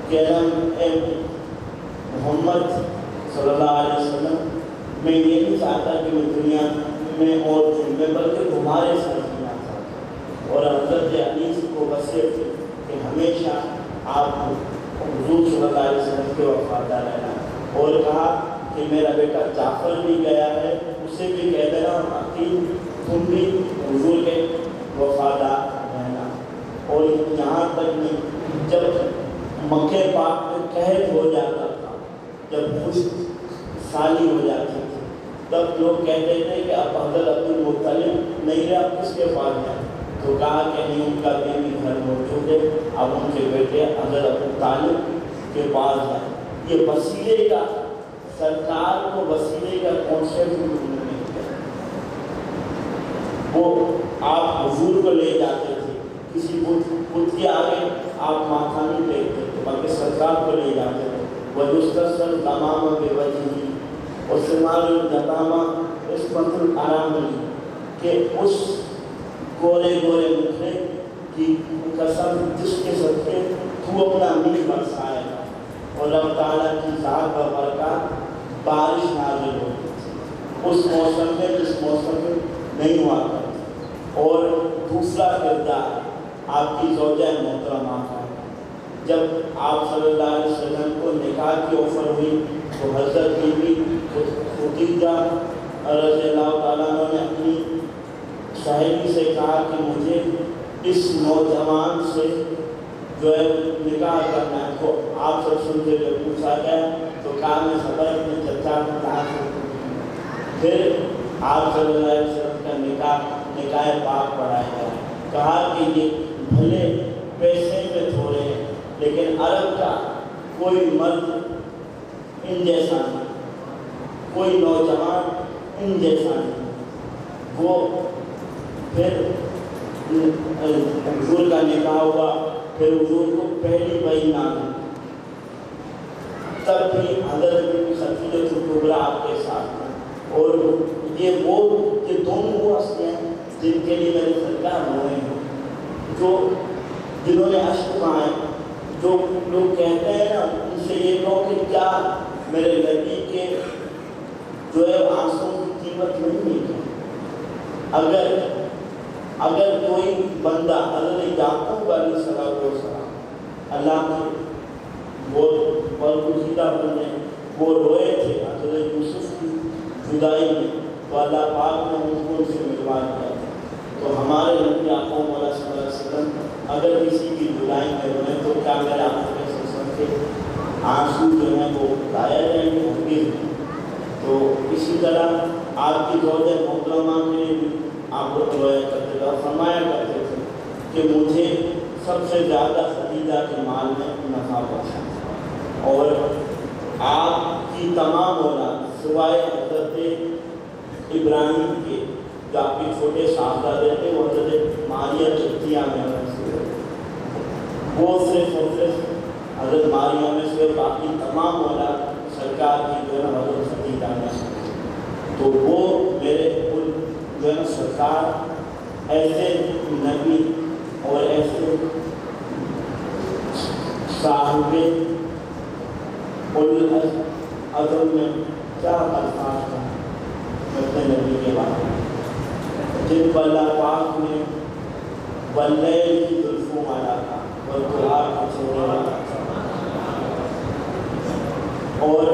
اے محمد صلی اللہ علیہ وسلم، میں یہ نہیں چاہتا کہ میں دنیا میں اور میں بلکہ تمہارے ساتھ جینا چاہتا، اور حضرت علی کو وصیت تھی کہ ہمیشہ آپ حضور صلی اللہ علیہ وسلم کے وفادار رہنا، اور کہا کہ میرا بیٹا جعفر بھی گیا ہے اسے بھی کہہ دینا عقیل تم بھی حضور کے وفادار رہنا، اور یہاں تک نہیں جب مکہ پاک میں قحط ہو جاتا تھا، جب خشک سالی ہو جاتی تھی، تب لوگ کہتے تھے کہ اب حضرت عبدالمطلب نہیں رہا، اب کس کے پاس جائیں؟ تو کہا کہ نہیں، ان کا بیوی گھر موجود ہے، اب ان کے بیٹے حضرت ابوطالب کے پاس جائیں۔ یہ وسیلے کا، سرکار کو وسیلے کا کانسیپٹ انہوں نے کیا، وہ آپ حضور کو لے جاتے تھے، کسی بت کے آگے آپ ماتھا نہیں ٹیکتے تھے بلکہ سرکار کو لے جاتے تھے، وَيُسْتَسْقَى الْغَمَامَ بِوَجْهِهِ وَسِمَالُ الْجَمَامَ عِصْمَةُ الْأَرَامِلِ، کہ اس گورے گورے مکھرے کی قسم جس کے صدقے تو اپنا میل برسائے گا، اور رب تعالیٰ کی ذات و برکات بارش نازل ہوتی تھی اس موسم میں جس موسم میں نہیں ہوا کرتی۔ اور دوسرا کردار آپ کی زوجہ محترمہ کا، جب آپ صلی اللہ علیہ وسلم کو نکاح کی آفر ہوئی تو حضرت بی بی خدیجہ رضی اللہ تعالیٰ عنہ نے اپنی سہیلی سے کہا کہ مجھے اس نوجوان سے جو ہے نکاح کرنا ہے، تو آپ سب سنتے جب پوچھا گیا تو کہا میں خبر اپنے چچا کو کہا تھا۔ پھر آپ صلی اللہ علیہ وسلم کا نکاح پاک پڑھایا گیا، کہا کہ یہ بھلے پیسے میں تھوڑے ہیں لیکن عرب کا کوئی مرد ان جیسا نہیں، کوئی نوجوان ان جیسا نہیں۔ وہ پھر حضور کا نکاح ہوا، پھر حضور کو پہلی وحی نازل، تب بھی حضرت خدیجہ الکبریٰ آپ کے ساتھ ہیں، اور یہ دونوں وہ ہستیاں ہیں جن کے لیے میرے سرکار روئے ہیں، جنہوں نے اشک بہائے، جو لوگ کہتے ہیں نا ان سے یہ کہو کہ کیا میرے نبی کے جو ہے آنسوں کی قیمت نہیں ہے؟ اگر کوئی بندہ حضرت یعقوب علیہ السلام اللہ کے بہت برگزیدہ بندے، وہ روئے تھے حضرت یوسف کی جدائی میں، تو اللہ پاک نے ان کو ان سے ملوا دیا تھا۔ تو ہمارے نبی یعقوب صلی اللہ علیہ وسلم اگر کسی کی جدائی میں روئے تو کیا میرے آنکھوں کے سسن کے آنسو جو ہیں وہ ضائع رہیں گے، ہوں گے؟ تو اسی طرح آپ کی زوجہ محترمہ کے لیے بھی آپ کو رویا کرتے تھے اور فرمایا کرتے تھے کہ مجھے سب سے زیادہ خدیجہ کے مال میں نفع پہنچا، اور آپ کی تمام اولاد سوائے حضرت ابراہیم کے جو آپ کے چھوٹے صاحبزادے تھے، وہ حضرت ماریہ قبطیہ میں وہ صرف اور صرف حضرت ماریہ میں سے باقی تمام اولاد سرکار کی جو ہے حضرت خدیجہ میں سے، تو وہ میرے جو ہے سرکار ایسے نبی اور ایسے صاحب عظم میں کیا الفاظ ہیں اپنے نبی کے بارے میں، جن پر اللہ پاک نے واللیل کی زلفوں والا تھا والضحیٰ کی چھوڑنے والا تھا۔ اور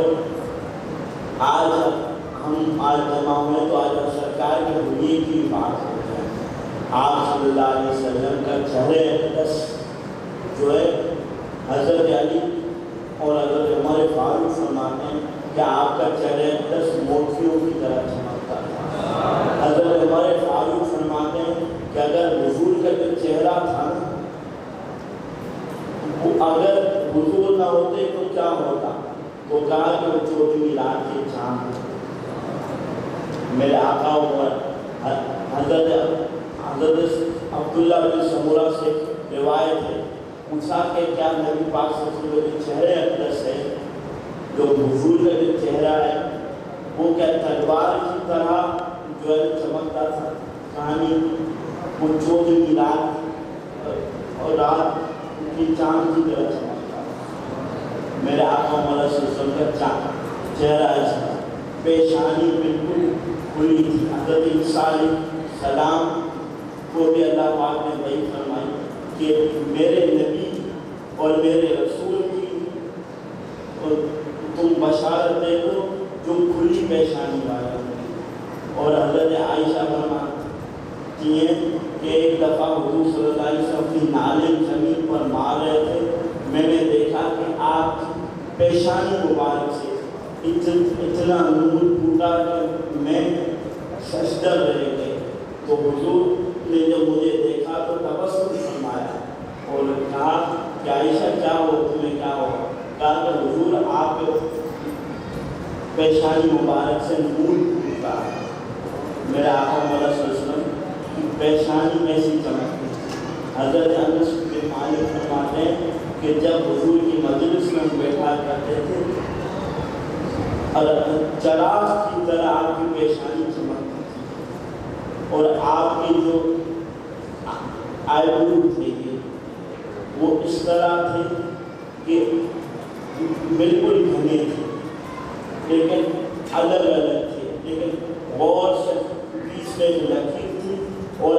آج جمع ہوئے تو آج سرکار کے ہوئے کی بات ہوتی ہے، آپ صلی اللہ علیہ وسلم کا چہرے اقدس جو ہے حضرت علی اور حضرت عمر فاروق فرماتے ہیں کہ آپ کا چہرہ اقدس موتیوں کی طرح چمکتا تھا۔ حضرت عمر فاروق فرماتے ہیں کہ اگر حضور کا جو چہرہ تھا ہوتے تو کیا ہوتا؟ تو کہا کہ وہ چوٹ ملا کے چاند میرے آقا عمر حضرت عبداللہ بن سمورہ سے روایت ہے، پوچھا کہ کیا نبی پاک صلی اللہ علیہ وسلم کے چہرے اقدس ہے جو حضور کا جو چہرہ ہے وہ کیا تلوار کی طرح جو ہے چمکتا تھا؟ کہانی وہ چوٹ ملا اور رات کی چاند کی طرح چمکتا تھا۔ میرے آقا عمر صلی اللہ علیہ وسلم کا چہرہ ایسا، پیشانی بالکل کھلی تھی۔ حضرت عیسیٰ علیہ السلام کو بھی اللہ پاک نے وحی فرمائی کہ میرے نبی اور میرے رسول کی تم بشارت دے دو جو کھلی پیشانی والا ہے۔ اور حضرت عائشہ فرماتی ہیں کہ ایک دفعہ حضور صلی اللہ علیہ وسلم اپنی نالیں زمین پر مار رہے تھے، میں نے دیکھا کہ آپ کی پیشانی مبارک سے اتنا نور ٹوٹا کہ میں سجدہ رہ گئے۔ تو حضور نے جب مجھے دیکھا تو تبسم فرمایا اور کہا کہ عائشہ کیا ہو، تمہیں کیا ہو؟ کہا کہ حضور آپ پیشانی مبارک سے نور ٹوٹا ہے۔ میرے آقا صلی اللہ علیہ وسلم کی پیشانی ایسی چمکتی۔ حضرت انس بن مالک فرماتے ہیں کہ جب حضور کی مجلس میں بیٹھا کرتے تھے چراغ کی طرح آپ کی پیشانی چمکتی تھی اور آپ کی جو آئیبرو تھے وہ اس طرح تھے کہ بالکل گھنے تھے لیکن الگ الگ تھے، لیکن غور سے بیچ میں جو لکیر تھی اور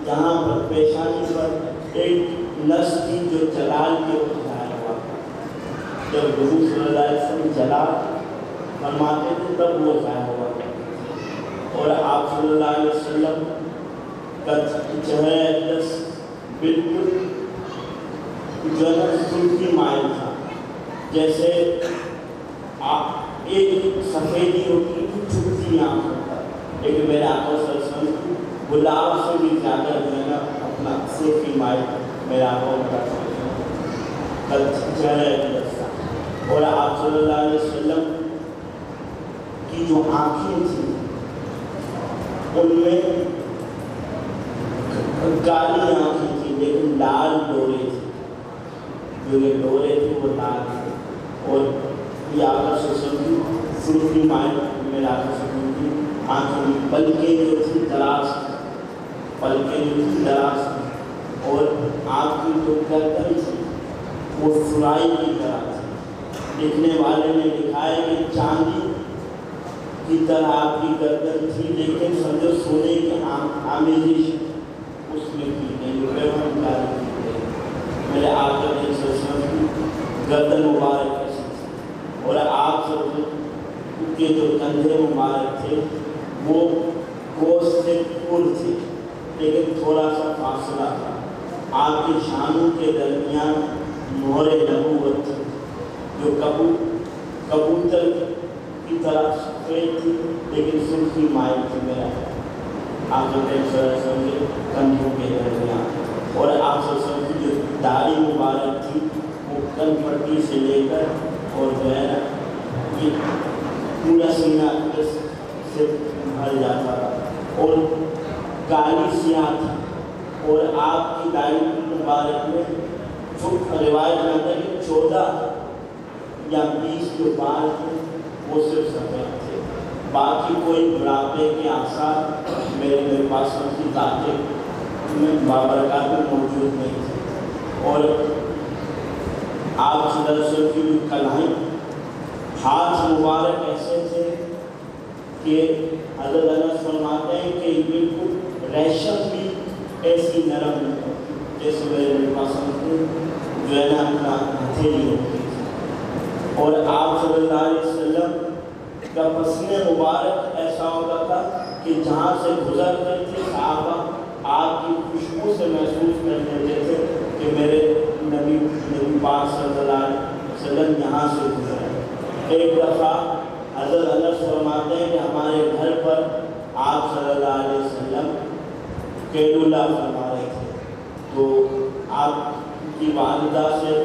جہاں پر پیشانی پر ایک نس تھی جو جلال کے اٹھایا ہوا تھا۔ جب حضور صلی اللہ علیہ وسلم جلال فرماتے تھے تب وہ ظاہر ہوا تھا۔ اور آپ صلی اللہ علیہ وسلم کا چہرہ اقدس بالکل جو ہے سلفی مائل تھا، جیسے ایک سفیدی ہوتی چھپتی آنکھ ہوتا ہے، لیکن میرے آقا صلی اللہ علیہ وسلم گلاب سے بھی زیادہ جو ہے نا اپنا سلفی مائل میرے آقا کا چہرہ اقدس تھا۔ اور آپ صلی اللہ علیہ وسلم کی جو آنکھیں تھیں ان میں کالی آنکھیں تھیں لیکن لال ڈورے تھے، جو یہ ڈورے تھے وہ لال تھے۔ اور یہ آقا صلی اللہ علیہ وسلم کی سلفی مائل میرے آقا صلی اللہ علیہ وسلم کی آنکھوں میں پلکیں جو تھی دراز، پلکیں جو تھی دراز، اور آپ کی جو گردن تھی وہ سرائی کی طرح تھی۔ لکھنے والے نے لکھا ہے کہ چاندی کی طرح آپ کی گردن تھی لیکن سمجھو سونے کی آمیزش اس میں کی گئی، پیغام کاری کی گئی۔ میرے آقا صلی اللہ علیہ وسلم کی گردن مبارک ایسی تھی اور آپ کے جو کندھے مبارک تھے وہ گوشت سے پر تھے لیکن تھوڑا سا فاصلہ تھا۔ آپ کے شانوں کے درمیان مہر نبوت تھی جو کبوتر کی طرح سفید تھی لیکن سلفی مائل تھی میرا آپ صلی اللہ علیہ وسلم کے کندھوں کے درمیان۔ اور آپ صلی اللہ علیہ وسلم کی جو داڑھی مبارک تھی وہ کن پٹی سے لے کر اور جو ہے نا یہ پورا سینہ سے بھر جاتا تھا اور کالی سیاہ تھی۔ اور آپ کی داڑھی مبارک میں روایت میں آتا ہے کہ 14 یا 20 جو بال تھے وہ صرف سفید تھے، باقی کوئی بڑھاپے کے آثار میرے پاس کی ذات میں بابرکات میں موجود نہیں تھے۔ اور آپ صلی اللہ علیہ وسلم کی کلائیں ہاتھ مبارک ایسے تھے کہ حضرت انس فرماتے ہیں کہ بالکل ریشم بھی ایسی نرم ہے جیسے میرے پاس جو ہے نا اپنا ہتھیلی ہوتی تھی۔ اور آپ صلی اللہ علیہ وسلم کا پسینے مبارک ایسا ہوتا تھا کہ جہاں سے گزرتے تھے صحابہ آپ کی خوشبو سے محسوس کر لیتے تھے کہ میرے نبی پاک صلی اللہ علیہ وسلم یہاں سے گزرے۔ ایک دفعہ حضرت انس فرماتے ہیں کہ ہمارے گھر پر آپ صلی اللہ علیہ وسلم قیلولہ فرما رہے تھے، تو آپ کی والدہ سے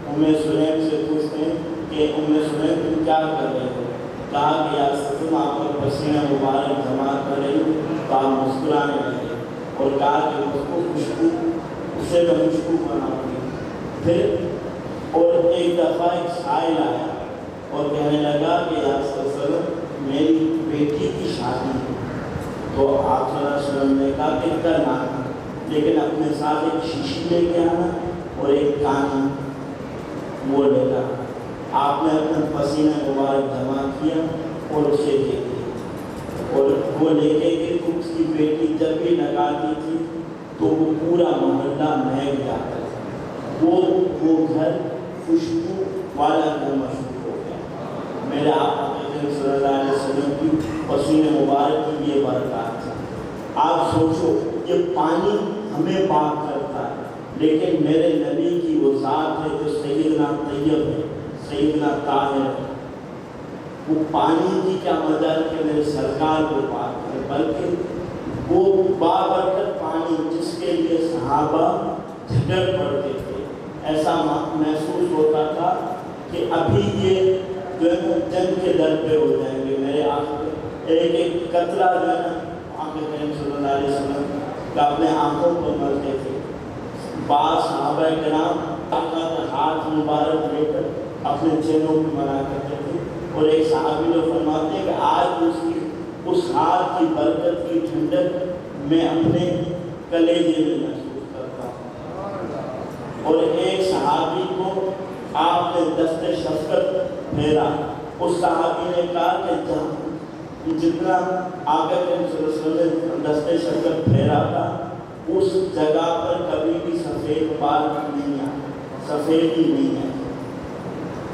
ام سلیم سے پوچھتے ہیں کہ ام سلیم تم کیا کر رہے ہو؟ کہا کہ یا رسول اللہ آپ کا پسینہ مبارک جمع کر رہی ہوں، تو آپ مسکرانے لگے اور کہا کہ اس کو خوشبو، اسے میں خوشبو بناؤں گی۔ پھر اور ایک دفعہ ایک سائل آیا اور کہنے لگا کہ یا رسول اللہ میری بیٹی کی شادی ہے، تو آپ صلی اللہ علیہ وسلم نے کہا کہ کرنا، لیکن اپنے ساتھ ایک شیشی لے کے آنا اور ایک کانی وہ لے کر۔ آپ نے اپنا پسینہ مبارک جمع کیا اور اسے دے دیا، اور وہ لے کے کہ اس کی بیٹی جب بھی لگاتی تھی تو وہ پورا محلہ مہک جاتا تھا، وہ گھر خوشبو والا گھر مشہور ہو گیا۔ میرے آقا صلی اللہ علیہ وسلم کی پسینہ مبارک کی یہ برکات ہے۔ آپ سوچو یہ پانی ہمیں پاک کرتا ہے، لیکن میرے نبی کی وہ ذات ہے جو سیدنا طیب ہے، سیدنا طاہر ہے، وہ پانی کی کیا مدد کہ میرے سرکار کو پاک ہے، بلکہ وہ بابرکت پانی جس کے لیے صحابہ جھگڑ پڑتے تھے، ایسا محسوس ہوتا تھا کہ ابھی یہ جو ہے جنگ کے در پہ ہو جائیں گے۔ میرے آنکھ ایک ایک قطرہ جو ہے نا آقا کریم صلی اللہ علیہ وسلم کا اپنے آنکھوں کو ملتے تھے۔ بعض صحابہ کرام آقا کا ہاتھ مبارک لے کر اپنے چہروں پہ ملا کرتے تھے، اور ایک صحابی لوگ فرماتے ہیں کہ آج اس ہاتھ کی برکت کی ٹھنڈک میں اپنے کلیجے میں محسوس کرتا ہوں۔ اور ایک صحابی کو آپ نے دست شفقت پھیرا، اس صحابی نے کہا کہ جتنا آقا کریم صلی اللہ علیہ وسلم نے دست شفقت پھیرا تھا اس جگہ پر کبھی بھی سفید بال نہیں آیا، سفیدی نہیں ہے۔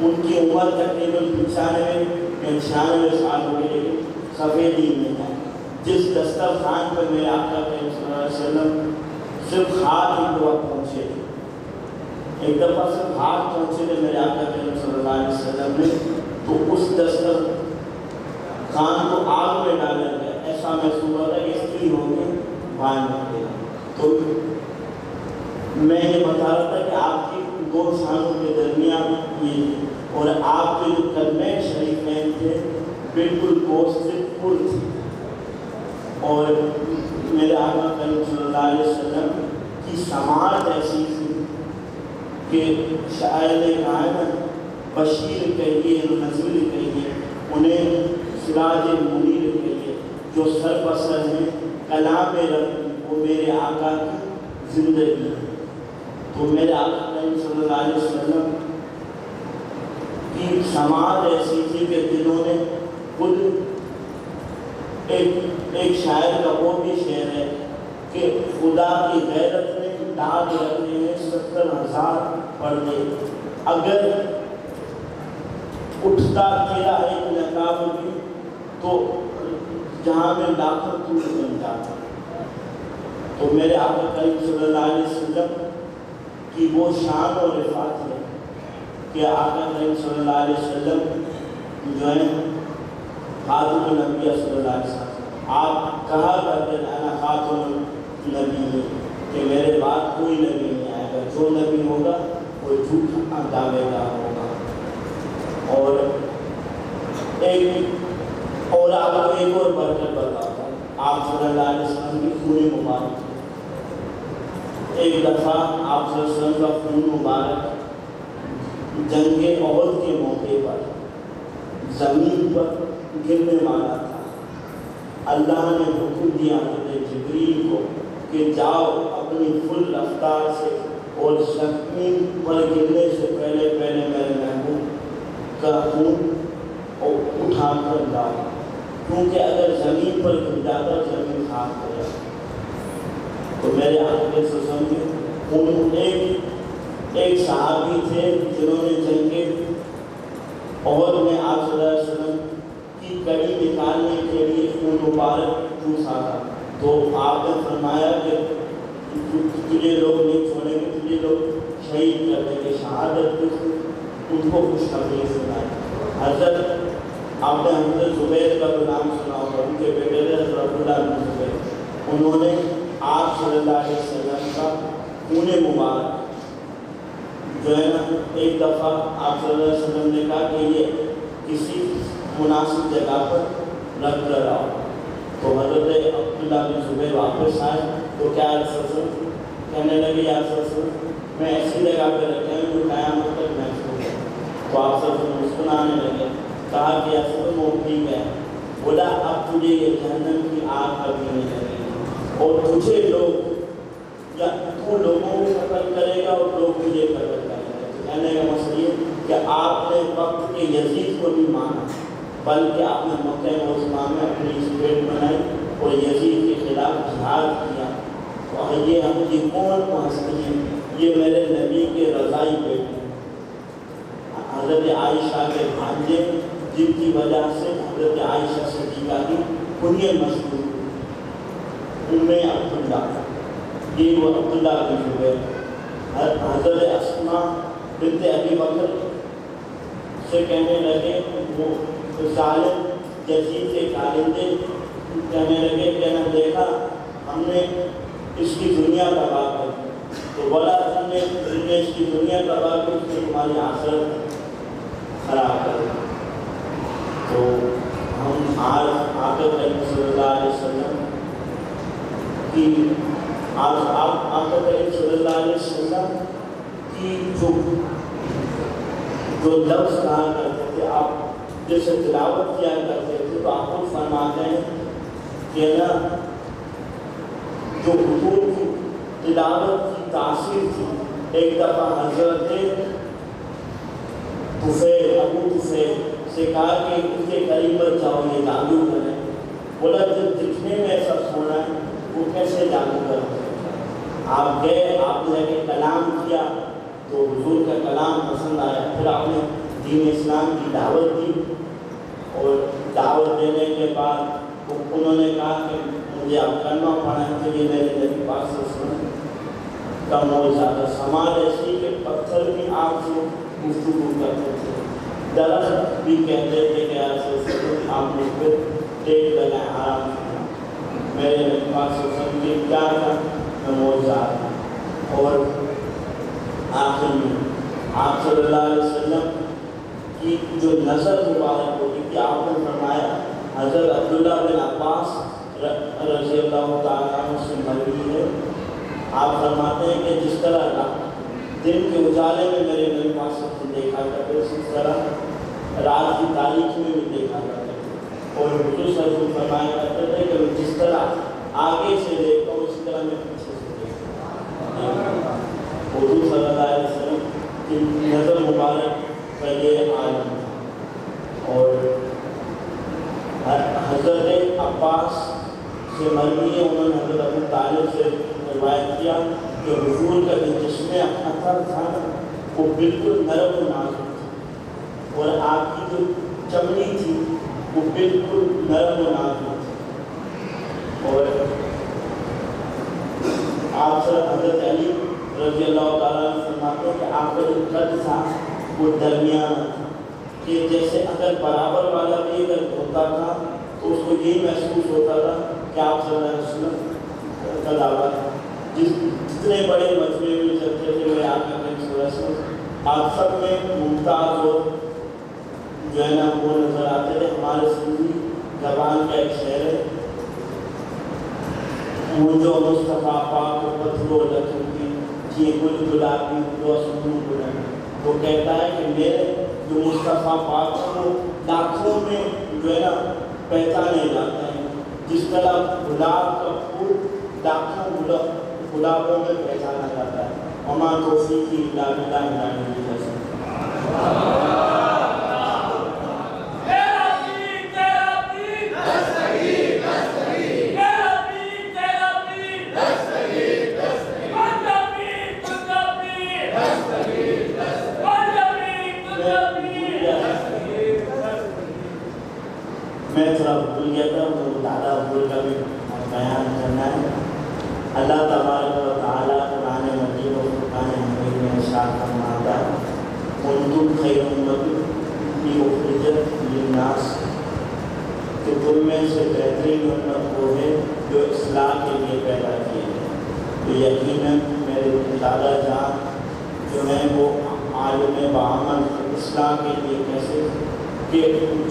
ان کی عمر تقریباً 95 سال ہو گئی، لیکن سفیدی نہیں ہے۔ جس دسترخوان پر میرے آقا کریم صلی اللہ علیہ وسلم صرف ہاتھ ایک وقت پہنچے تھے، ایک دفعہ صرف ہاتھ پہنچے تھے میرے آقا کریم صلی اللہ علیہ وسلم نے، تو اس دسترخوان کو آگ میں ڈالا گیا، ایسا محسوس ہوتا ہے کہ اس کی ہوگی بھائی میں۔ تو میں یہ بتا رہا تھا کہ آپ کی دو شانوں کے درمیان یہ، اور آپ کے جو کلمہ شریفین تھے بالکل گوشت سے پر تھے، اور میرے آقا کریم صلی اللہ علیہ وسلم کی سماعت ایسی تھی کہ شاعر نے کہا ہے نا بشیر کہیے نذیر کہیے، انہیں سراج منیر کہیے، جو سر بسر ہیں کلام رب وہ میرے آقا کی زندگی ہے۔ تو میرے آقا کریم صلی اللہ علیہ وسلم کی سماعت ایسی تھی کہ جنہوں نے خود ایک شاعر کا وہ بھی شعر ہے کہ خدا کی غیرت میں داغ رکھنے ہیں 70,000 پردے، اگر اٹھتا تیرا ایک نقاب بھی تو جہاں میں لاکھوں ٹوٹ بن جاتا۔ تو میرے آقا کریم صلی اللہ علیہ وسلم کی وہ شان اور رفعت ہے کہ آقا کریم صلی اللہ علیہ وسلم جو ہے خاتم الانبیاء صلی اللہ علیہ وسلم، آپ کہا کرتے ہیں انا خاتم النبی، کہ میرے بعد کوئی نبی نہیں آئے گا، جو نبی ہوگا وہ جھوٹا دعوے دار ہوگا۔ اور آپ کو ایک اور برکت بتاتا ہوں، آپ صلی اللہ علیہ وسلم کی خون مبارک۔ ایک دفعہ آپ صلی اللہ علیہ وسلم کا خون مبارک جنگ احد کے موقع پر زمین پر گرنے والا تھا۔ اللہ نے حکم دیا حضرت جبریل کو کہ جاؤ اپنی فل رفتار سے اور زمین پر گرنے سے پہلے میرے محبوب کا خون اٹھا کر لاؤ، کیونکہ اگر زمین پر گر جاتا زمین خاک ہو جاتی۔ تو میرے آقا سے سمجھے ان ایک صحابی تھے جنہوں نے جنگ احد میں آپ صلی اللہ علیہ وسلم کی کڑی نکالنے کے لیے خون مبارک چوسا تھا، تو آپ نے فرمایا کہ تجھے لوگ نہیں چھوڑیں گے، تجھے لوگ شہید کر دیں گے، شہادت ان کو خوشخبری سنائی۔ حضرت آپ نے حضرت زبیر کا نام سنا ہوگا، ان کے بیٹے تھے حضرت عبداللہ بن زبیر، انہوں نے آپ صلی اللہ علیہ وسلم کا خون مبارک جو ہے نا ایک دفعہ آپ صلی اللہ علیہ وسلم نے کہا کہ یہ کسی مناسب جگہ پر رکھ کر آؤ. تو حضرت عبداللہ بن زبیر واپس آئے تو کیا کہنے لگے یا رسول اللہ میں ایسی جگہ پہ رکھے ہیں جو قیامت تک محفوظ ہے. تو آپ صلی اللہ علیہ وسلم مسکرانے لگے. کہا کہ رسول وہ ٹھیک ہے. بولا اب تجھے یہ جہنم کی آگ کبھی نہیں لگے گی اور تجھے لوگ یا تو لوگوں کو قتل کرے گا اور لوگ تجھے قتل کریں گے. کہنے کا مقصد یہ کہ آپ نے وقت کے یزید کو نہیں مانا بلکہ آپ نے مکہ معظمہ میں اپنی اسٹیٹ بنائی اور یزید کے خلاف جہاد کیا. اور یہ ہم یہ کون پہنچتے ہیں؟ یہ میرے نبی کے رضائی بیٹے حضرت عائشہ کے بھانجے جن کی وجہ سے حضرت عائشہ صدیقہ کی کنیت مشہور عبداللہ. یہ وہ عبداللہ بن زبیر. حضرت اسماء بنت ابی بکر سے کہنے لگے وہ ظالم یزید کے کالندے کہنے لگے کہ نہ دیکھا ہم نے اس کی دنیا تباہ کر دی. تو بولا تم نے اس کی دنیا تباہ کی اس نے تمہاری آخرت خراب کر دی. تو ہم آج آقا کریم صلی اللہ علیہ وسلم کی آقا کریم صلی اللہ علیہ وسلم کی جو لفظ کہا کرتے تھے آپ جیسے تلاوت کیا کرتے تھے تو آپ کو فرماتے ہیں کہ نا جو حضور کی تلاوت کی تاثیر تھی. ایک دفعہ حضرت ابو طفیل سے کہا کہ اس کے قریب جاؤ یہ جادو کریں. بولا جب دکھنے میں ایسا سونا ہے وہ کیسے جادو کرتے ہیں؟ آپ گئے آپ نے کہ کلام کیا تو حضور کا کلام پسند آیا. پھر آپ نے دین اسلام کی دعوت دی اور دعوت دینے کے بعد انہوں نے کہا کہ مجھے آپ کلمہ پڑھائیں تو یہ میرے نبی پاک صلی اللہ علیہ وسلم کا معجزہ. سماج ایسی کہ پتھر بھی آپ سے گفتگو کرتے تھے, درخت بھی کہتے تھے کہ ایسے آپ نے پھر ٹیک لگائیں آرام سے. میرے نبی پاک صلی اللہ علیہ وسلم کی کیا تھا معجزہ تھا. اور آخر میں آپ صلی اللہ علیہ وسلم کی جو نظر مبارک ہوتی تھی آپ نے فرمایا حضرت عبداللہ بن عباس رضی اللہ تعالیٰ عنہ سے مروی ہے. آپ فرماتے ہیں کہ جس طرح دن کے اجالے میں میرے نبی پاک صلی اللہ علیہ وسلم دیکھا کرتے اسی طرح رات کی تاریخ میں بھی دیکھا کرتے تھے. اور حضور صلی اللہ علیہ وسلم فرمایا کرتے تھے کہ جس طرح آگے سے دیکھتا ہوں اسی طرح میں پیچھے سے دیکھتا ہوں. حضور صلی اللہ علیہ وسلم کی نظر مبارک کا یہ عالم تھا. اور حضرت عباس سے مروی ہے, انہوں نے حضرت ابو طالب سے روایت کیا کہ حضور کا جو جسم اثر تھا وہ بالکل نرم و نازک تھا اور آپ کی جو چمڑی تھی وہ بالکل نرم و نازک تھی. اور آپ سے حضرت علی رضی اللہ تعالیٰ عنہ فرماتے ہیں کہ آپ کا جو قد تھا وہ درمیان تھا کہ جیسے اگر برابر والا بھی اگر ہوتا تھا تو اس کو یہی محسوس ہوتا تھا کہ آپ صلی اللہ علیہ وسلم کا دعویٰ ہے. جتنے بڑے مجموعے میں چلتے تھے وہ آقا کریم صلی اللہ علیہ وسلم آپ سب میں ممتاز اور جو ہے نا وہ نظر آتے تھے. ہمارے سندھی زبان کا ایک شعر ہے وہ جو مصطفیٰ پاک پتھرو لکھنی جی گل گلابی جو سنوں گلن, وہ کہتا ہے کہ میرے جو مصطفیٰ پاک کو لاکھوں میں جو ہے نا پہچانے جاتے ہیں جس طرح گلاب کا پھول لاکھوں گلابوں میں پہچانا جاتا ہے. وما توفیقی الا باللہ. میں تھوڑا بھول گیا تھا تو دادا بھول کا بھی بیان کرنا ہے. اللہ تبارک و تعالیٰ قرآن مجید و فرقان حمید میں ارشاد فرماتا ہے کنتم خیر امۃ اخرجت للناس کہ تم میں سے بہترین امت وہ ہے جو اصلاح کے لیے پیدا کیے ہیں. تو یقیناً میرے دادا جان جو ہیں وہ عالم بعمل اصلاح کے لیے کیسے کہ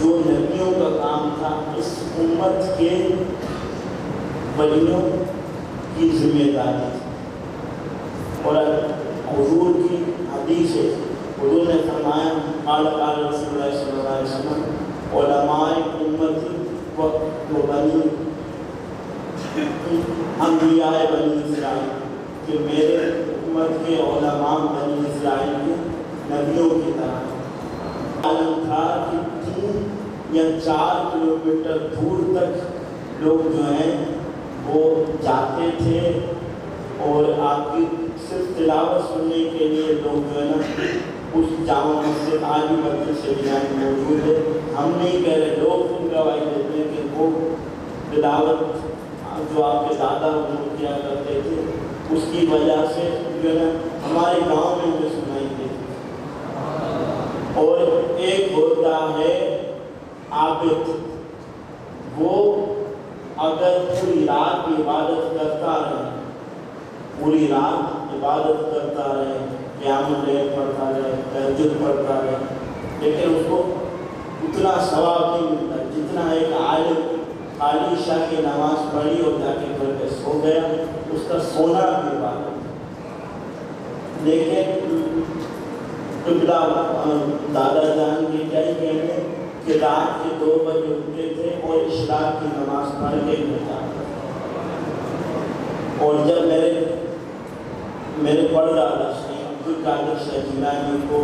جو نبیوں کا کام تھا اس امت کے ولیوں کی ذمہ داری تھی۔ اور حضور کی حدیث ہے، حضور نے فرمایا قال قال رسول اللہ صلی اللہ علیہ وسلم علماء امتی و بنی انبیاء بنی اسرائیل، کہ میرے امت کے علماء بنی اسرائیل کے نبیوں کی طرح عالم تھا کہ 3 یا 4 کلومیٹر دور تک لوگ جو ہیں وہ جاتے تھے، اور آپ کی صرف تلاوت سننے کے لیے لوگ جو ہے نا اس جامع مسجد آج بھی مسجد سے موجود ہے۔ ہم نہیں کہہ رہے، لوگ ان گواہی دیتے ہیں کہ وہ تلاوت جو آپ کے دادا بزرگ کیا کرتے تھے اس کی وجہ سے جو ہے نا ہمارے گاؤں میں ہمیں سنائی دیتی۔ اور ایک ہوتا ہے عابد، وہ اگر پوری رات عبادت کرتا رہے، پوری رات عبادت کرتا رہے، قیام اللیل پڑھتا رہے، تہجد پڑھتا رہے، لیکن اس کو اتنا ثواب نہیں ملتا جتنا ایک عالم خالی شاہ کی نماز پڑھی اور جا کے گھر پہ سو گیا، اس کا سونا بھی عبادت۔ لیکن قبلہ دادا جان کے کیا ہی کہنے کہ رات کے 2 بجے اٹھتے تھے اور اشراق کی نماز پڑھ کے گھر جاتے تھے۔ اور جب میرے پڑھ رہا تھا شیخ عبدالقادر شاہ جیلانی کو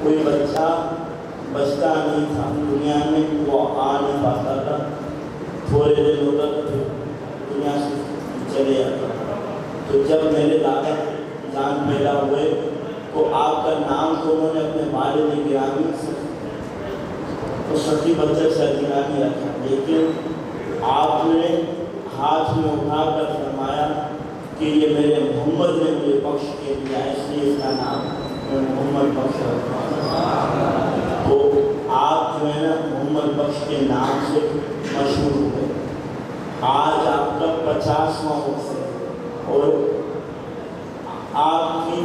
کوئی بچتا نہیں تھا دنیا میں، وہ آ نہیں پاتا تھا، تھوڑے دن ہوتا تھا دنیا سے چلے جاتا تھا۔ تو جب میرے دادا جان پیدا ہوئے تو آپ کا نام تو انہوں نے اپنے والد گرامی سے تو سخی بچہ شاہ جیلانی رکھا، لیکن آپ نے ہاتھ میں اٹھا کر فرمایا کہ یہ میرے محمد نے مجھے بخش کے دیا، اس لیے اس کا نام محمد بخش رکھا۔ تو آپ جو ہے نا محمد بخش کے نام سے مشہور ہوئے۔ آج آپ کا 50واں وقت ہے، اور آپ کی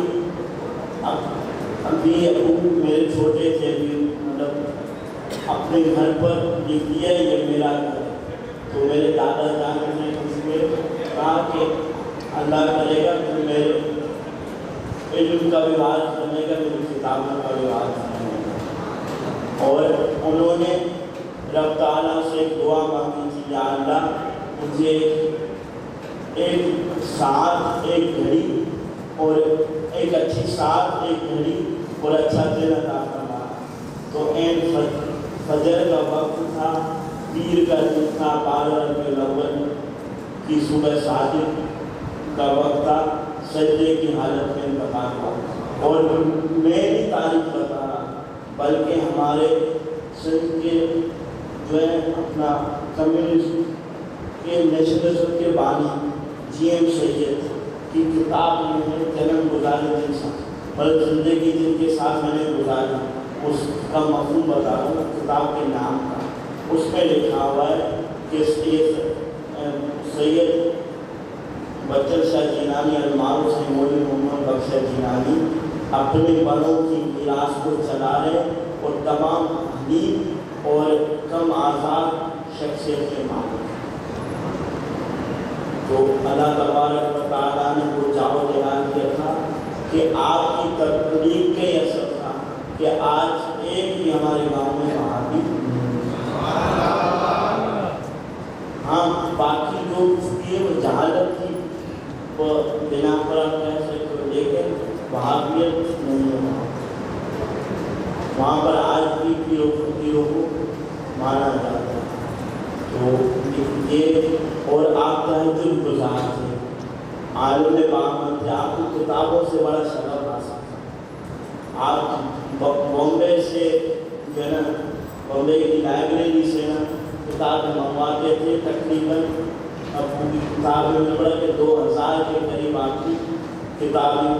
ابھی ابو میرے چھوٹے تھے، مطلب اپنے گھر پر لکھ دیا یہ میرا گھر۔ تو میرے دادا جان نے اس میں کہا کہ اللہ کرے گا کہ میرے علم کا بھی وارث بنے گا، میری کتابوں کا بھی وارث بنے گا۔ اور انہوں نے رب تعالیٰ سے ایک دعا مانگی تھی، یا اللہ مجھے ایک ساتھ ایک گھڑی اور ایک اچھی ساتھ ایک گھڑی اور اچھا دن عطا فرما۔ تو این فجر کا وقت تھا، پیر کا دن تھا، 12 ربیع الاول کی صبح صادق کا وقت تھا، سجدے کی حالت میں انتقال ہوا۔ اور میں نہیں تاریخ بتا رہا بلکہ ہمارے سندھ کے جو ہے اپنا کمیونسٹ کے نیشنلزم کے بانی جی ایم سید کی کتاب میں ہے جنم گزارے دن ساتھ، بلکہ زندگی جن کے ساتھ میں نے گزاری، اس کا مفہوم بتا دوں کتاب کے نام کا۔ اس میں لکھا ہوا ہے کہ سید بچر شاہ جیلانی المعروف سے مولوی محمد بخش جیلانی اپنے بڑوں کی میراث کو چلا رہے اور تمام حدیث اور کم آزاد شخصیت کے مالک۔ تو اللہ تبارک و تعالیٰ نے وہ جاؤ اعلان کیا تھا کہ آپ کی تقریب کے اثر تھا کہ آج ایک بھی ہمارے گاؤں میں وہابی ہاں، باقی جو یہ جہالت تھی وہ بنا پر آپ کہہ سکتے ہو، لیکن وہابیت نہیں ہے وہاں پر آج بھی پیروں کو مانا جاتا ہے۔ تو یہ اور آپ تہجد گزار تھے، عالم بعمل تھے، آپ کو کتابوں سے بڑا شغف حاصل تھا۔ آپ بامبے سے جو ہے نا بامبے کی لائبریری سے نا کتابیں منگواتے تھے، تقریباً اب کتابیں میں پڑھا کہ 2000 کے قریب آپ کی کتابیں،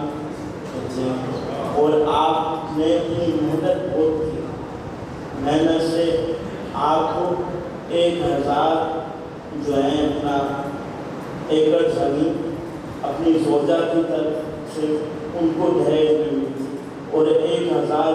اور آپ نے اپنی محنت بہت کی، محنت سے آپ کو 1000 جو ہے اپنا ایکڑ زمین اپنی زوجہ کی طرف سے ان کو دہیج میں ملی، اور 1000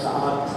7